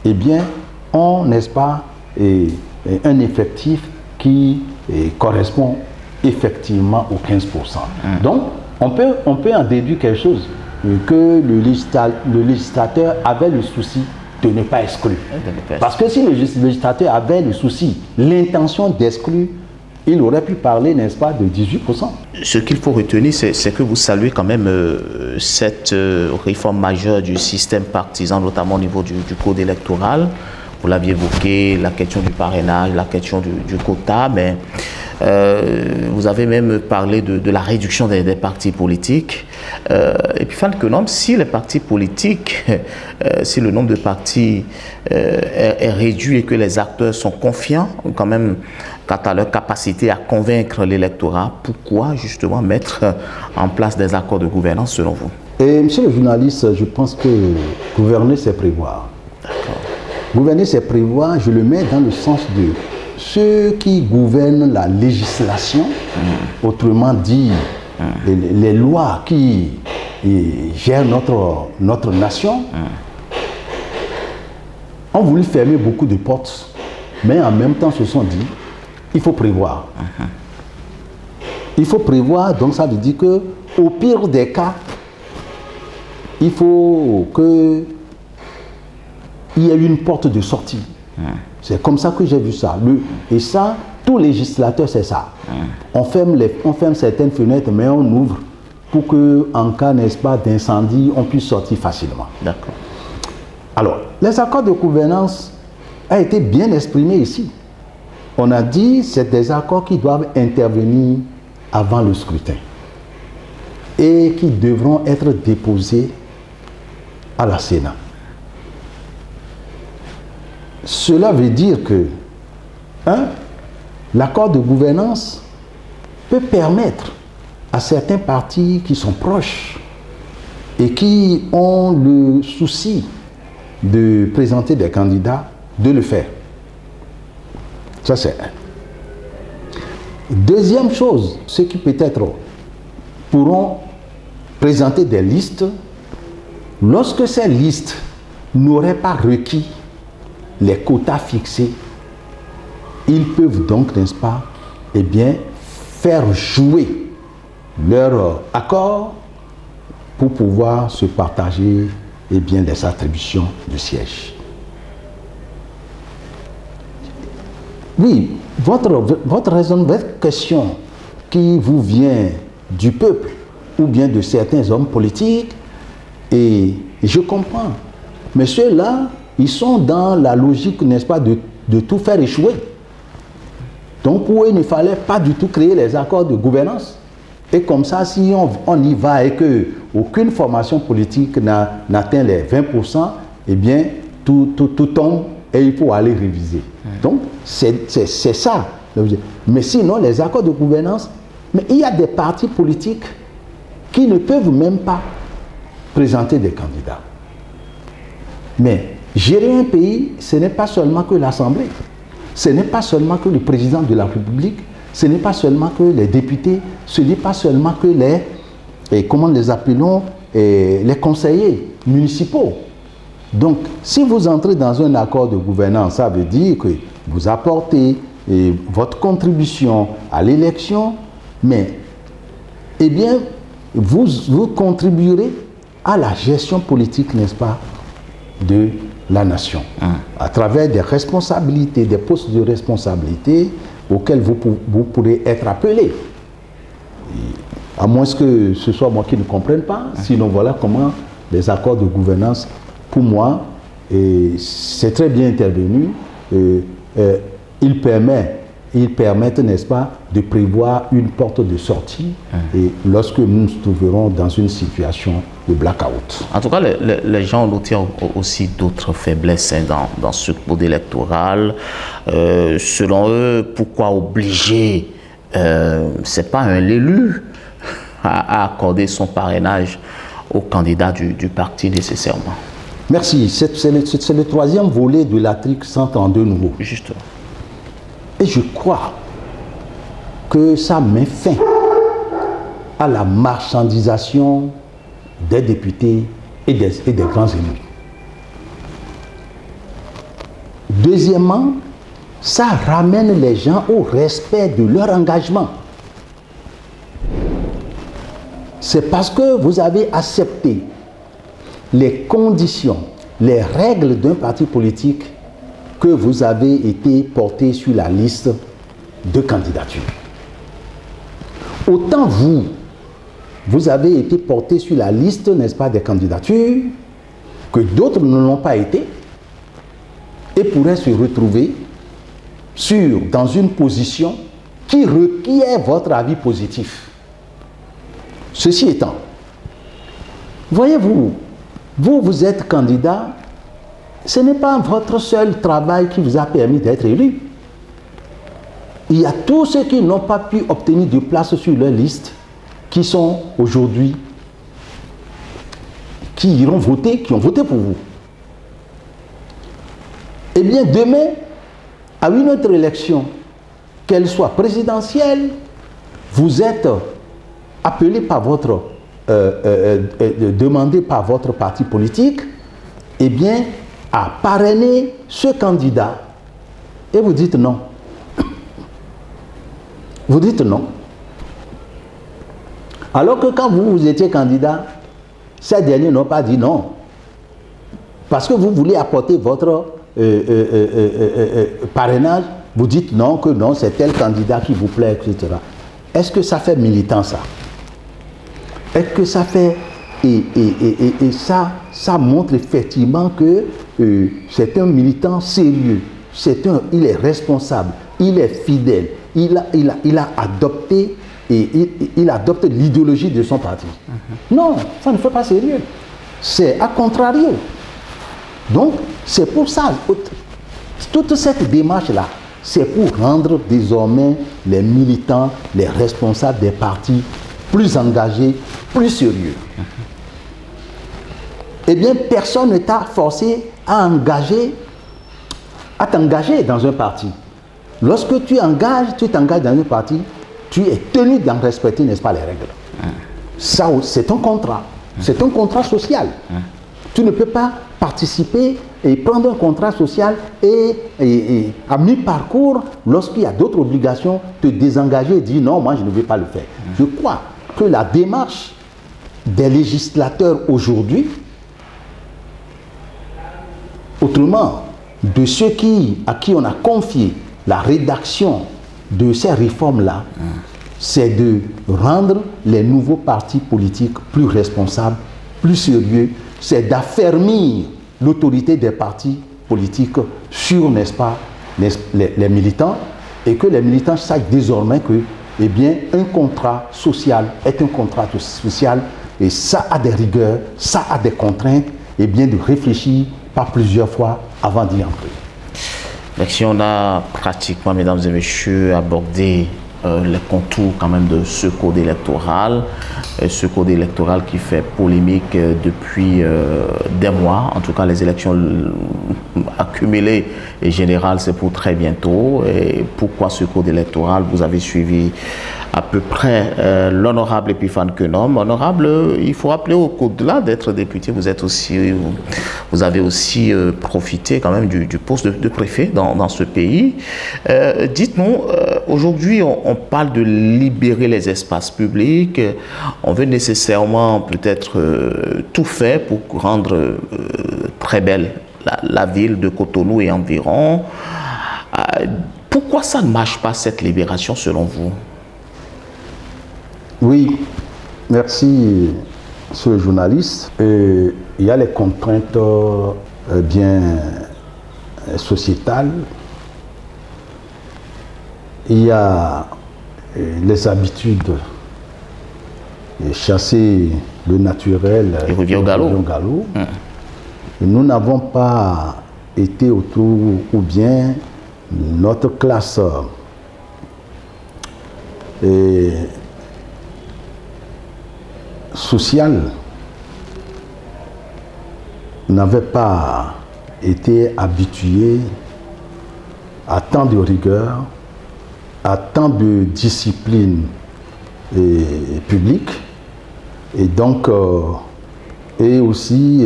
eh bien, ont, n'est-ce pas, un effectif qui correspond effectivement aux 15%. Donc, on peut en déduire quelque chose, que le législateur avait le souci de ne pas exclure. Parce que si le législateur avait le souci, l'intention d'exclure, il aurait pu parler, n'est-ce pas, de 18%. Ce qu'il faut retenir, c'est que vous saluez quand même cette réforme majeure du système partisan, notamment au niveau du code électoral. Vous l'aviez évoqué, la question du parrainage, la question du quota, mais vous avez même parlé de la réduction des partis politiques. Et puis, fin de compte, si les partis politiques, si le nombre de partis est réduit et que les acteurs sont confiants quand même quant à leur capacité à convaincre l'électorat, pourquoi justement mettre en place des accords de gouvernance selon vous? Et monsieur le journaliste, je pense que gouverner, c'est prévoir. D'accord. Gouverner, c'est prévoir, je le mets dans le sens de ceux qui gouvernent la législation, autrement dit, les lois qui gèrent notre nation, ont voulu fermer beaucoup de portes, mais en même temps se sont dit, il faut prévoir. Il faut prévoir, donc ça veut dire que au pire des cas, il faut qu'il y ait une porte de sortie. C'est comme ça que j'ai vu ça. Et ça, tout législateur, c'est ça. On ferme certaines fenêtres, mais on ouvre pour qu'en cas, n'est-ce pas, d'incendie, on puisse sortir facilement. D'accord. Alors, les accords de gouvernance ont été bien exprimés ici. On a dit que c'est des accords qui doivent intervenir avant le scrutin et qui devront être déposés à la Sénat. Cela veut dire que, l'accord de gouvernance peut permettre à certains partis qui sont proches et qui ont le souci de présenter des candidats, de le faire. Ça, c'est un. Deuxième chose, ceux qui peut-être pourront présenter des listes, lorsque ces listes n'auraient pas requis les quotas fixés, ils peuvent donc, n'est-ce pas, eh bien, faire jouer leur accord pour pouvoir se partager, eh bien, les attributions de siège. Oui, votre question qui vous vient du peuple ou bien de certains hommes politiques, et je comprends, mais ceux-là, ils sont dans la logique, n'est-ce pas, de tout faire échouer. Donc pour eux, il ne fallait pas du tout créer les accords de gouvernance. Et comme ça, si on y va et qu'aucune formation politique n'atteint les 20%, eh bien, tout tombe et il faut aller réviser. Donc, c'est ça. Mais sinon, les accords de gouvernance, mais il y a des partis politiques qui ne peuvent même pas présenter des candidats. Mais gérer un pays, ce n'est pas seulement que l'Assemblée, ce n'est pas seulement que le président de la République, ce n'est pas seulement que les députés, ce n'est pas seulement que comment les appelons, les conseillers municipaux. Donc, si vous entrez dans un accord de gouvernance, ça veut dire que vous apportez votre contribution à l'élection, mais, eh bien, vous contribuerez à la gestion politique, n'est-ce pas, de la nation, à travers des responsabilités, des postes de responsabilité auxquels vous pourrez être appelés. À moins que ce soit moi qui ne comprenne pas. Sinon, voilà comment les accords de gouvernance, pour moi, c'est très bien intervenu. Ils permettent, n'est-ce pas, de prévoir une porte de sortie et lorsque nous nous trouverons dans une situation de blackout. En tout cas, les gens ont aussi d'autres faiblesses dans ce code électoral. Selon eux, pourquoi obliger c'est pas un l'élu à accorder son parrainage au candidat du parti nécessairement? Merci. C'est le troisième volet de l'article 132 nouveau. Justement. Et je crois que ça met fin à la marchandisation des députés et des grands élus. Deuxièmement, ça ramène les gens au respect de leur engagement. C'est parce que vous avez accepté les conditions, les règles d'un parti politique que vous avez été porté sur la liste de candidature. Autant vous avez été porté sur la liste, n'est-ce pas, des candidatures, que d'autres ne l'ont pas été et pourraient se retrouver dans une position qui requiert votre avis positif. Ceci étant, voyez-vous, vous êtes candidat, ce n'est pas votre seul travail qui vous a permis d'être élu. Il y a tous ceux qui n'ont pas pu obtenir de place sur leur liste, qui sont aujourd'hui, qui iront voter, qui ont voté pour vous. Eh bien, demain, à une autre élection, qu'elle soit présidentielle, vous êtes appelé par votre, demandé par votre parti politique, eh bien, à parrainer ce candidat. Et vous dites non. Vous dites non. Alors que quand vous étiez candidat, ces derniers n'ont pas dit non. Parce que vous voulez apporter votre parrainage, vous dites non, que non, c'est tel candidat qui vous plaît, etc. Est-ce que ça fait militant, ça? Est-ce que ça fait... Et ça montre effectivement que c'est un militant sérieux. Il est responsable, il est fidèle, il a adopté il adopte l'idéologie de son parti. Non, ça ne fait pas sérieux. C'est à contrario. Donc, c'est pour ça, toute cette démarche-là, c'est pour rendre désormais les militants, les responsables des partis plus engagés, plus sérieux. Eh bien, personne ne t'a forcé à t'engager dans un parti. Lorsque tu t'engages dans un parti, tu es tenu d'en respecter, n'est-ce pas, les règles. Ça, c'est un contrat. C'est un contrat social. Tu ne peux pas participer et prendre un contrat social et à mi-parcours, lorsqu'il y a d'autres obligations, te désengager et dire non, moi je ne vais pas le faire. Je crois que la démarche des législateurs aujourd'hui, autrement, de ceux à qui on a confié la rédaction de ces réformes-là, c'est de rendre les nouveaux partis politiques plus responsables, plus sérieux, c'est d'affermir l'autorité des partis politiques sur, n'est-ce pas, les militants, et que les militants sachent désormais que, eh bien, un contrat social est un contrat social, et ça a des rigueurs, ça a des contraintes, et bien de réfléchir par plusieurs fois avant d'y entrer. Donc, si on a pratiquement, mesdames et messieurs, abordé les contours quand même de ce code électoral qui fait polémique depuis des mois. En tout cas, les élections accumulées et générales, c'est pour très bientôt. Et pourquoi ce code électoral? Vous avez suivi à peu près l'honorable Epiphane Quenom. Honorable, il faut rappeler qu'au-delà d'être député, vous avez aussi profité quand même du poste de préfet dans ce pays. Dites-nous, aujourd'hui, on parle de libérer les espaces publics. On veut nécessairement peut-être tout faire pour rendre très belle la ville de Cotonou et environ. Pourquoi ça ne marche pas, cette libération, selon vous? Oui, Merci, ce journaliste. Il y a les contraintes bien sociétales. Il y a les habitudes, chasser le naturel. Il revient au galop. Nous n'avons pas été autour, ou bien notre classe sociale n'avait pas été habituée à tant de rigueur, à tant de discipline publique, et donc et aussi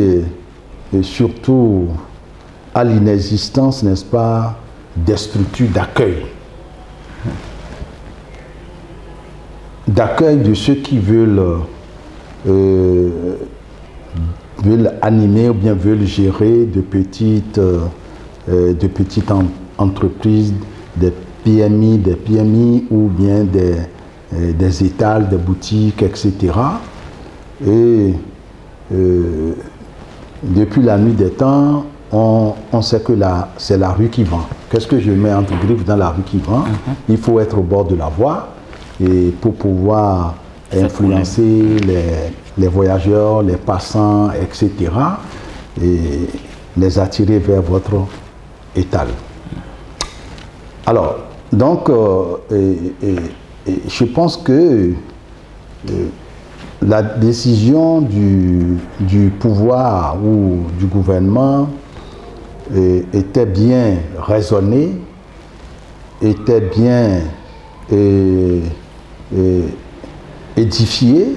et surtout à l'inexistence, n'est-ce pas, des structures d'accueil de ceux qui veulent animer ou bien veulent gérer de petites entreprises, des PMI ou bien des étals, des boutiques, etc. Et depuis la nuit des temps, on sait que c'est la rue qui vend. Qu'est-ce que je mets entre griffes dans la rue qui vend? Il faut être au bord de la voie et pour pouvoir influencer les voyageurs, les passants, etc. et les attirer vers votre étal. Alors, donc, je pense que la décision du pouvoir ou du gouvernement était bien raisonnée, était bien édifiée,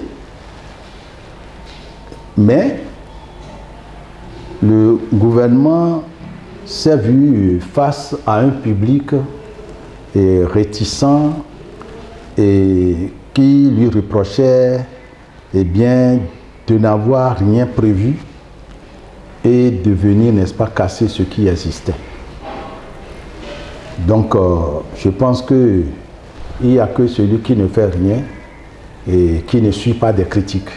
mais le gouvernement s'est vu face à un public réticent et qui lui reprochait de n'avoir rien prévu et de venir, n'est-ce pas, casser ce qui existait. Donc, je pense qu'il n'y a que celui qui ne fait rien et qui ne suit pas des critiques.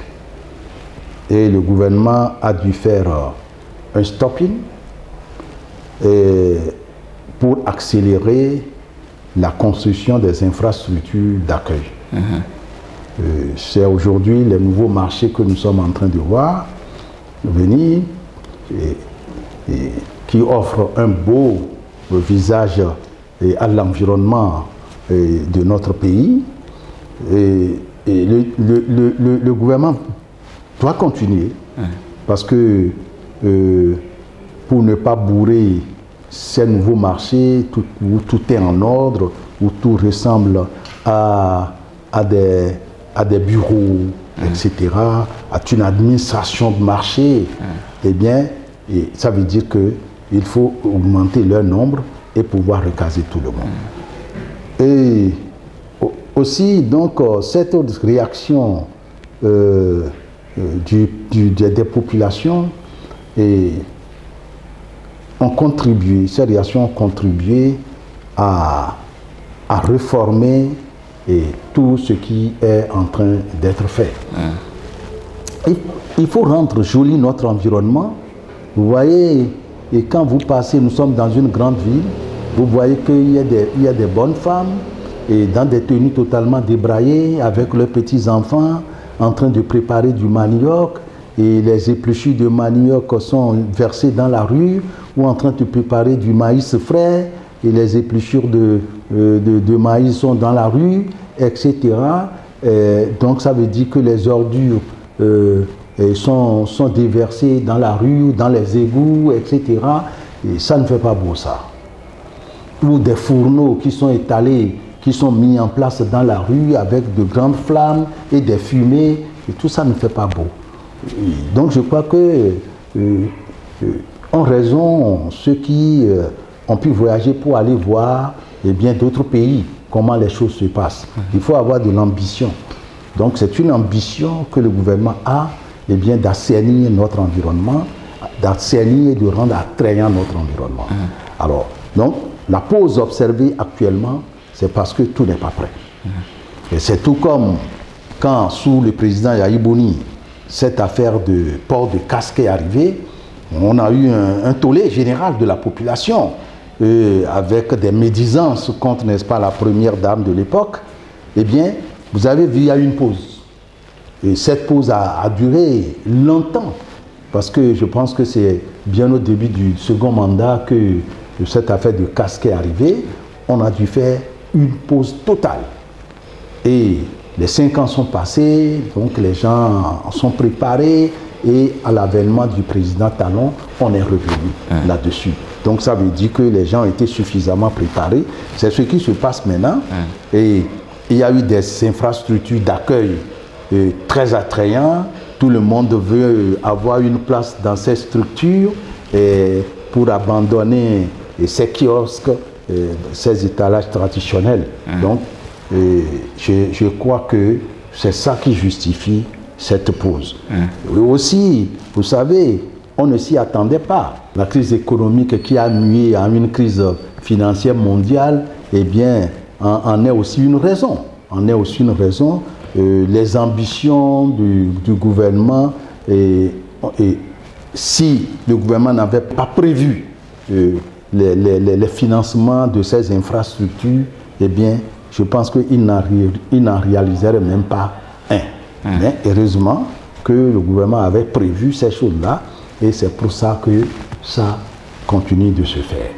Et le gouvernement a dû faire un stopping pour accélérer la construction des infrastructures d'accueil. C'est aujourd'hui les nouveaux marchés que nous sommes en train de voir venir et qui offrent un beau visage à l'environnement de notre pays. Et le gouvernement doit continuer parce que pour ne pas bourrer ces nouveaux marchés où tout est en ordre, où tout ressemble à des bureaux, etc., à une administration de marché, eh bien, ça veut dire qu'il faut augmenter leur nombre et pouvoir recaser tout le monde. Et aussi, donc, cette réaction des populations ces réactions ont contribué à réformer tout ce qui est en train d'être fait. Il faut rendre joli notre environnement. Vous voyez, et quand vous passez, nous sommes dans une grande ville, vous voyez qu'il y a des bonnes femmes et dans des tenues totalement débraillées avec leurs petits-enfants en train de préparer du manioc et les épluchures de manioc sont versées dans la rue ou en train de préparer du maïs frais et les épluchures de maïs sont dans la rue, etc. Donc ça veut dire que les ordures sont déversées dans la rue, dans les égouts, etc. Et ça ne fait pas beau ça. Ou des fourneaux qui sont étalés, qui sont mis en place dans la rue avec de grandes flammes et des fumées, et tout ça ne fait pas beau. Et donc je crois que en raison ceux qui ont pu voyager pour aller voir d'autres pays, comment les choses se passent. Il faut avoir de l'ambition. Donc c'est une ambition que le gouvernement a d'assainir notre environnement, d'assainir et de rendre attrayant notre environnement. Alors, donc, la pause observée actuellement, c'est parce que tout n'est pas prêt. Et c'est tout comme quand, sous le président Yahi Boni, cette affaire de port de casque est arrivée, on a eu un tollé général de la population, avec des médisances contre, n'est-ce pas, la première dame de l'époque. Eh bien, vous avez vu, il y a eu une pause. Et cette pause a duré longtemps, parce que je pense que c'est bien au début du second mandat que cette affaire de casque est arrivée. On a dû faire une pause totale. Et les 5 ans sont passés, donc les gens sont préparés, et à l'avènement du président Talon, on est revenu là-dessus. Donc ça veut dire que les gens ont été suffisamment préparés. C'est ce qui se passe maintenant. Et il y a eu des infrastructures d'accueil très attrayantes. Tout le monde veut avoir une place dans ces structures pour abandonner ces kiosques, ces étalages traditionnels. Donc, je crois que c'est ça qui justifie cette pause. Et aussi, vous savez, on ne s'y attendait pas. La crise économique qui a mué à une crise financière mondiale, eh bien, en est aussi une raison. En est aussi une raison. Les ambitions du gouvernement, et si le gouvernement n'avait pas prévu les financements de ces infrastructures, eh bien, je pense qu'il n'en réaliserait même pas un. Mais heureusement que le gouvernement avait prévu ces choses-là, et c'est pour ça que ça continue de se faire.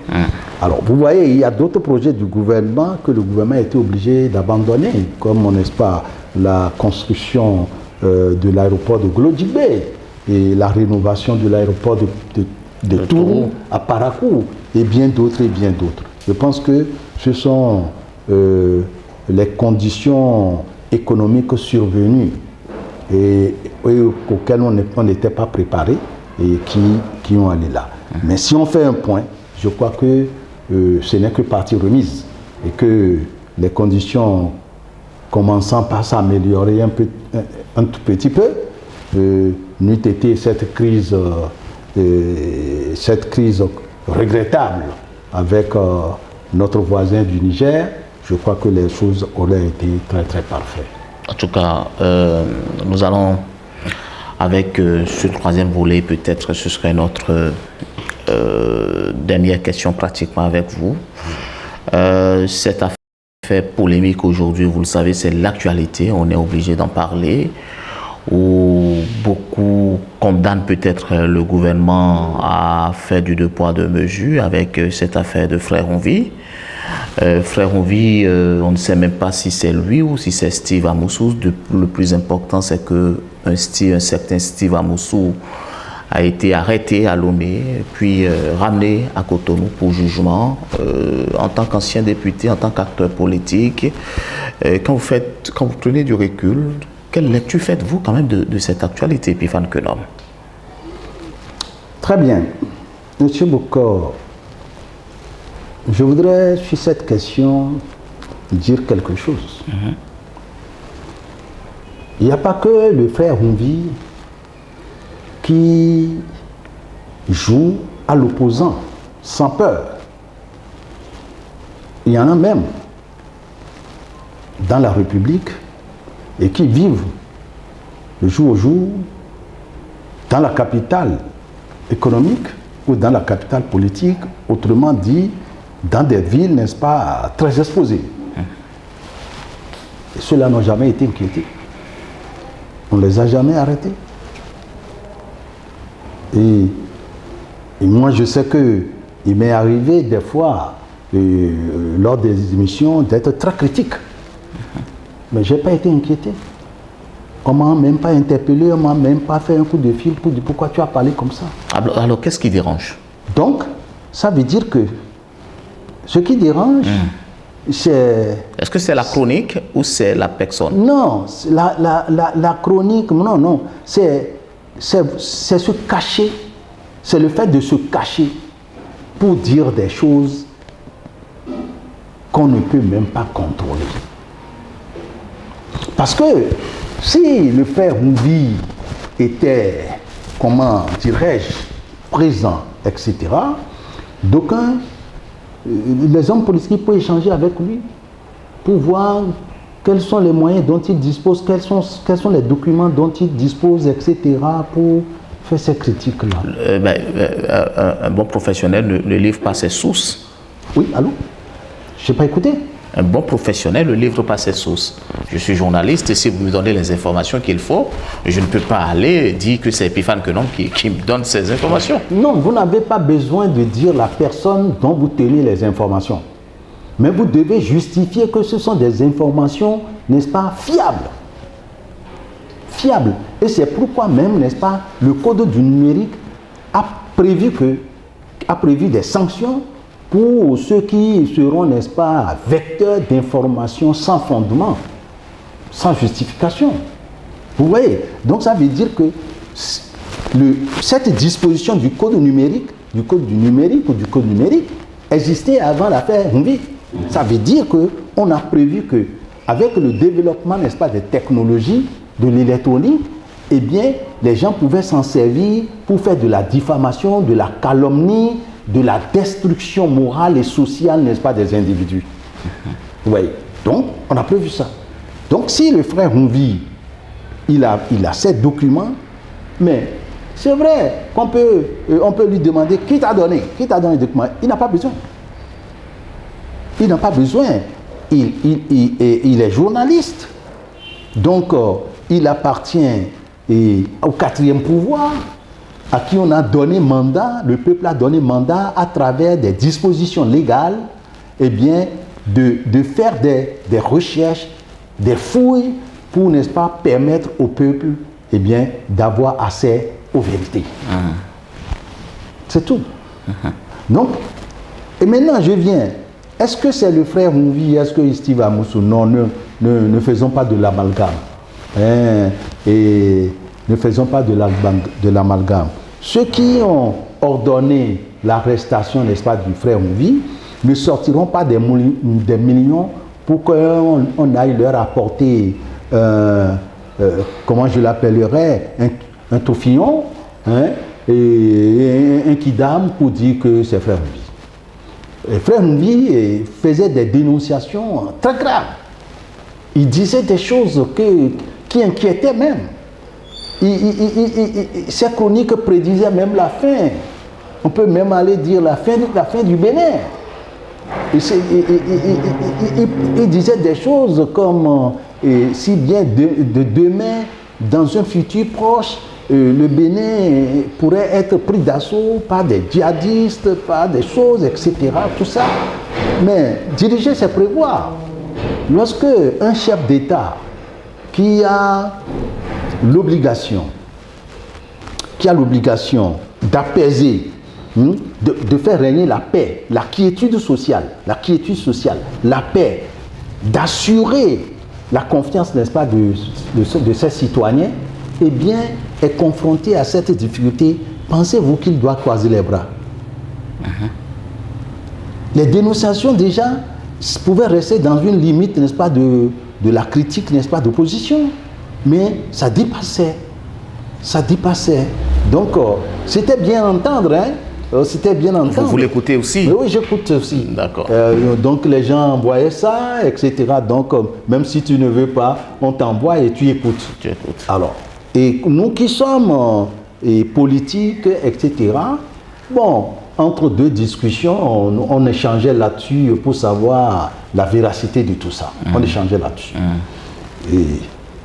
Alors, vous voyez, il y a d'autres projets du gouvernement que le gouvernement a été obligé d'abandonner, comme, n'est-ce pas, la construction de l'aéroport de Glodjibé et la rénovation de l'aéroport de Tourou à Parakou, et bien d'autres, et bien d'autres. Je pense que ce sont les conditions économiques survenues et auxquelles on n'était pas préparé et qui ont allé là. Mais si on fait un point, je crois que ce n'est que partie remise et que les conditions commençant par s'améliorer un tout petit peu, n'eût été cette crise regrettable avec notre voisin du Niger, je crois que les choses auraient été très très parfaites. En tout cas, nous allons, avec ce troisième volet, peut-être ce serait notre dernière question pratiquement avec vous. Cette affaire polémique aujourd'hui, vous le savez, c'est l'actualité, on est obligé d'en parler, où beaucoup condamnent peut-être le gouvernement à faire du deux poids deux mesures avec cette affaire de Frère Onvi. Frère Onvi, on ne sait même pas si c'est lui ou si c'est Steve Amoussou. Le plus important, c'est que un certain Steve Amoussou a été arrêté à Lomé, puis ramené à Cotonou pour jugement en tant qu'ancien député, en tant qu'acteur politique. Quand vous prenez du recul, quelle lecture faites-vous quand même de cette actualité, Epiphane Quenom? Très bien. Monsieur Bokor, je voudrais, sur cette question, dire quelque chose. Il n'y a pas que le frère Onvi qui joue à l'opposant, sans peur. Il y en a même dans la République et qui vivent le jour au jour dans la capitale économique ou dans la capitale politique, autrement dit, dans des villes, n'est-ce pas, très exposées. Et ceux-là n'ont jamais été inquiétés. On ne les a jamais arrêtés. Et moi, je sais qu'il m'est arrivé des fois, lors des émissions, d'être très critique. Mais je n'ai pas été inquiété. On ne m'a même pas interpellé, on ne m'a même pas fait un coup de fil pour dire pourquoi tu as parlé comme ça. Alors qu'est-ce qui dérange? Donc, ça veut dire que ce qui dérange, c'est... Est-ce que c'est la chronique ou c'est la personne? Non, la chronique, non. C'est se cacher. C'est le fait de se cacher pour dire des choses qu'on ne peut même pas contrôler. Parce que si le frère Onvi était, comment dirais-je, présent, etc., d'aucuns, les hommes politiques peuvent échanger avec lui pour voir quels sont les moyens dont il dispose, quels sont les documents dont il dispose, etc. pour faire ces critiques-là. Un bon professionnel ne livre pas ses sources. Oui, allô? Je n'ai pas écouté. Un bon professionnel ne livre pas ses sources. Je suis journaliste et si vous me donnez les informations qu'il faut, je ne peux pas aller dire que c'est Epiphane Quenom qui me donne ces informations. Non, vous n'avez pas besoin de dire la personne dont vous tenez les informations. Mais vous devez justifier que ce sont des informations, n'est-ce pas, fiables. Fiables. Et c'est pourquoi même, n'est-ce pas, le Code du numérique a prévu des sanctions pour ceux qui seront, n'est-ce pas, vecteurs d'informations sans fondement, sans justification. Vous voyez? Donc ça veut dire que cette disposition du Code numérique existait avant l'affaire Humvi. Ça veut dire qu'on a prévu qu'avec le développement, n'est-ce pas, des technologies, de l'électronique, eh bien, les gens pouvaient s'en servir pour faire de la diffamation, de la calomnie, de la destruction morale et sociale, n'est-ce pas, des individus. Vous voyez? Donc, on a prévu ça. Donc, si le frère Humvi, il a ces documents, mais c'est vrai qu'on peut, on peut lui demander qui t'a donné les documents. Il n'a pas besoin. Il n'a pas besoin. Il est journaliste. Donc, il appartient au quatrième pouvoir, à qui on a donné mandat, le peuple a donné mandat à travers des dispositions légales, eh bien, de faire des recherches, des fouilles pour, n'est-ce pas, permettre au peuple, eh bien, d'avoir accès aux vérités. C'est tout. Donc, et maintenant je viens. Est-ce que c'est le frère Humvi, est-ce que Steve Amoussou? Non, ne faisons pas de l'amalgame. Et ne faisons pas de l'amalgame. Ceux qui ont ordonné l'arrestation, n'est-ce pas, du frère Humvi ne sortiront pas des millions pour qu'on aille leur apporter, comment je l'appellerais, un touffillon, et un kidam pour dire que c'est frère Humvi. Le frère Humvi faisait des dénonciations très graves. Il disait des choses qui inquiétaient même. Ces chroniques prédisaient même la fin. On peut même aller dire la fin du Bénin. Il disait des choses comme si bien de demain, dans un futur proche, le Bénin pourrait être pris d'assaut par des djihadistes, par des choses, etc. Tout ça. Mais diriger, c'est prévoir. Lorsque un chef d'État qui a l'obligation d'apaiser, de faire régner la paix, la quiétude sociale, la paix, d'assurer la confiance, n'est-ce pas, de ses citoyens, eh bien, est confronté à cette difficulté. Pensez-vous qu'il doit croiser les bras? Les dénonciations, déjà, pouvaient rester dans une limite, n'est-ce pas, de la critique, n'est-ce pas, d'opposition. Mais ça dépassait. Donc, c'était bien entendre, c'était bien entendre. Vous l'écoutez aussi? Oui, j'écoute aussi. D'accord. Donc, les gens envoyaient ça, etc. Donc, même si tu ne veux pas, on t'envoie et tu écoutes. Alors, et nous qui sommes politiques, etc., bon, entre deux discussions, on échangeait là-dessus pour savoir la véracité de tout ça. On échangeait là-dessus. Et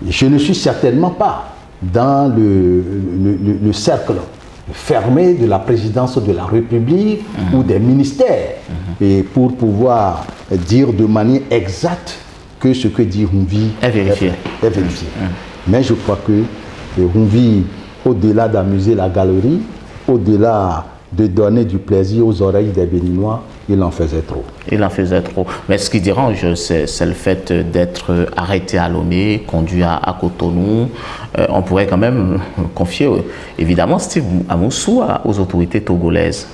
je ne suis certainement pas dans le cercle fermé de la présidence de la République ou des ministères et pour pouvoir dire de manière exacte que ce que dit Humvi est vérifié. Mais je crois que Humvi, au-delà d'amuser la galerie, au-delà de donner du plaisir aux oreilles des Béninois, il en faisait trop. Mais ce qui dérange, c'est le fait d'être arrêté à Lomé, conduit à Cotonou. On pourrait quand même confier, évidemment, Steve Amoussou aux autorités togolaises.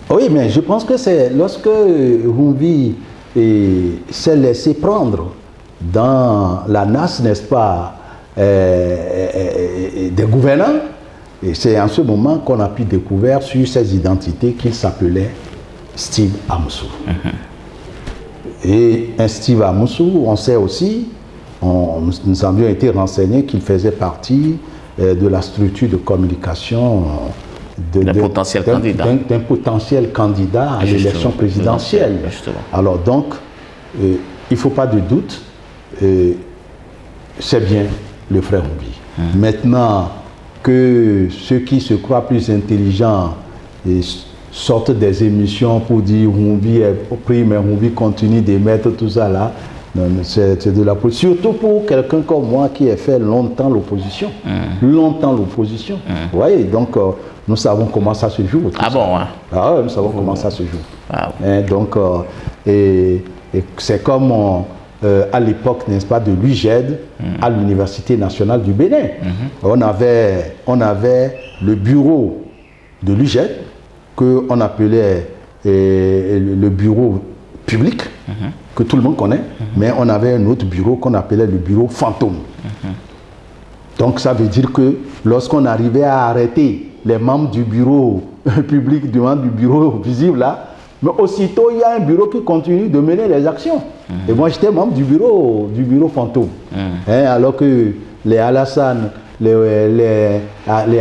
Oui, mais je pense que c'est lorsque Humvi s'est laissé prendre dans la nasse, n'est-ce pas, des gouvernants, et c'est en ce moment qu'on a pu découvrir sur ses identités qu'il s'appelait Steve Amoussou. Et un Steve Amoussou, on sait aussi nous avions été renseignés qu'il faisait partie de la structure de communication d'un potentiel candidat. D'un potentiel candidat à l'élection présidentielle. Justement. Alors donc, il ne faut pas de doute, c'est bien le frère Humbi. Maintenant que ceux qui se croient plus intelligents sortent des émissions pour dire Humbi est pris, mais Humbi continue d'émettre tout ça là, c'est de la politique. Surtout pour quelqu'un comme moi qui a fait longtemps l'opposition. Longtemps l'opposition. Vous voyez, donc nous savons comment ça se joue. Ah bon, hein? Ah ouais, nous savons comment ça se joue. Ah. Donc, et c'est comme à l'époque, n'est-ce pas, de l'UGED à l'Université nationale du Bénin. On avait le bureau de l'UGED qu'on appelait le bureau public, que tout le monde connaît, mais on avait un autre bureau qu'on appelait le bureau fantôme. Donc ça veut dire que lorsqu'on arrivait à arrêter les membres du bureau public, du bureau visible là, mais aussitôt il y a un bureau qui continue de mener les actions. Et moi j'étais membre du bureau fantôme. Alors que les Alassane, les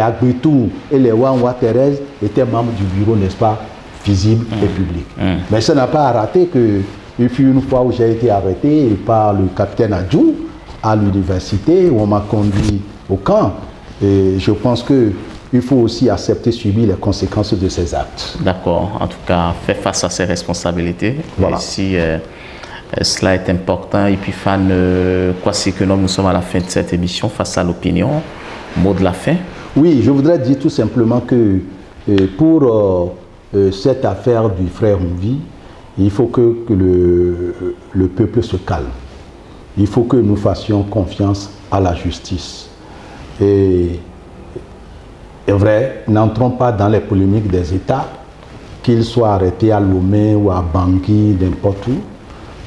Agbitou et les Wanwa Thérèse étaient membres du bureau, n'est-ce pas, visible et public. Mais ça n'a pas arrêté que il fut une fois où j'ai été arrêté par le capitaine Adjou à l'université où on m'a conduit au camp. Et je pense qu'il faut aussi accepter, subir les conséquences de ces actes. D'accord. En tout cas, faire face à ses responsabilités. Voilà. Et si cela est important. Et puis, Kwasi Kenobe, nous sommes à la fin de cette émission face à l'opinion. Mot de la fin. Oui, je voudrais dire tout simplement que pour cette affaire du frère Humbi, il faut que le peuple se calme. Il faut que nous fassions confiance à la justice. Et est vrai, n'entrons pas dans les polémiques des États, qu'ils soient arrêtés à Lomé ou à Bangui, n'importe où.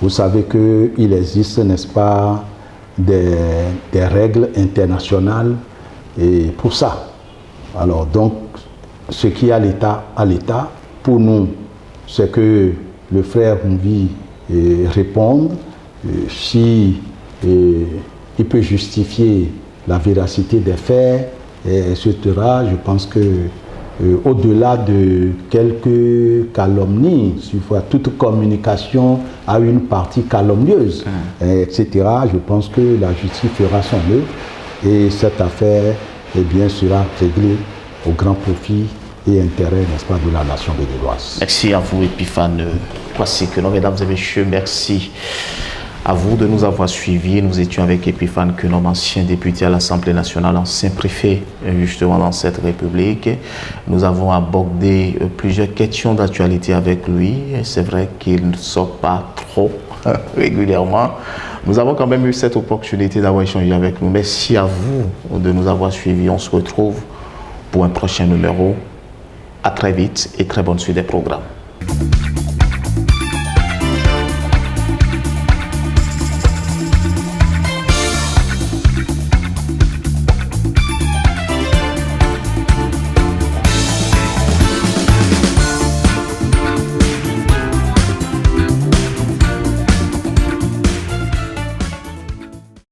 Vous savez qu'il existe, n'est-ce pas, des règles internationales et pour ça. Alors donc, ce qui est à l'État, pour nous, c'est que le frère Humbi réponde si il peut justifier la véracité des faits, etc. Je pense que au-delà de quelques calomnies, toute communication a une partie calomnieuse, etc. Je pense que la justice fera son œuvre et cette affaire sera réglée au grand profit et intérêt, n'est-ce pas, de la nation béninoise. Merci à vous, Epiphane Kwasi Kenobe. Mesdames et messieurs, merci à vous de nous avoir suivis. Nous étions avec Epiphane Kenobe, ancien député à l'Assemblée nationale, ancien préfet justement dans cette République. Nous avons abordé plusieurs questions d'actualité avec lui. C'est vrai qu'il ne sort pas trop régulièrement. Nous avons quand même eu cette opportunité d'avoir échangé avec nous. Merci à vous de nous avoir suivis. On se retrouve pour un prochain numéro. À très vite et très bonne suite des programmes.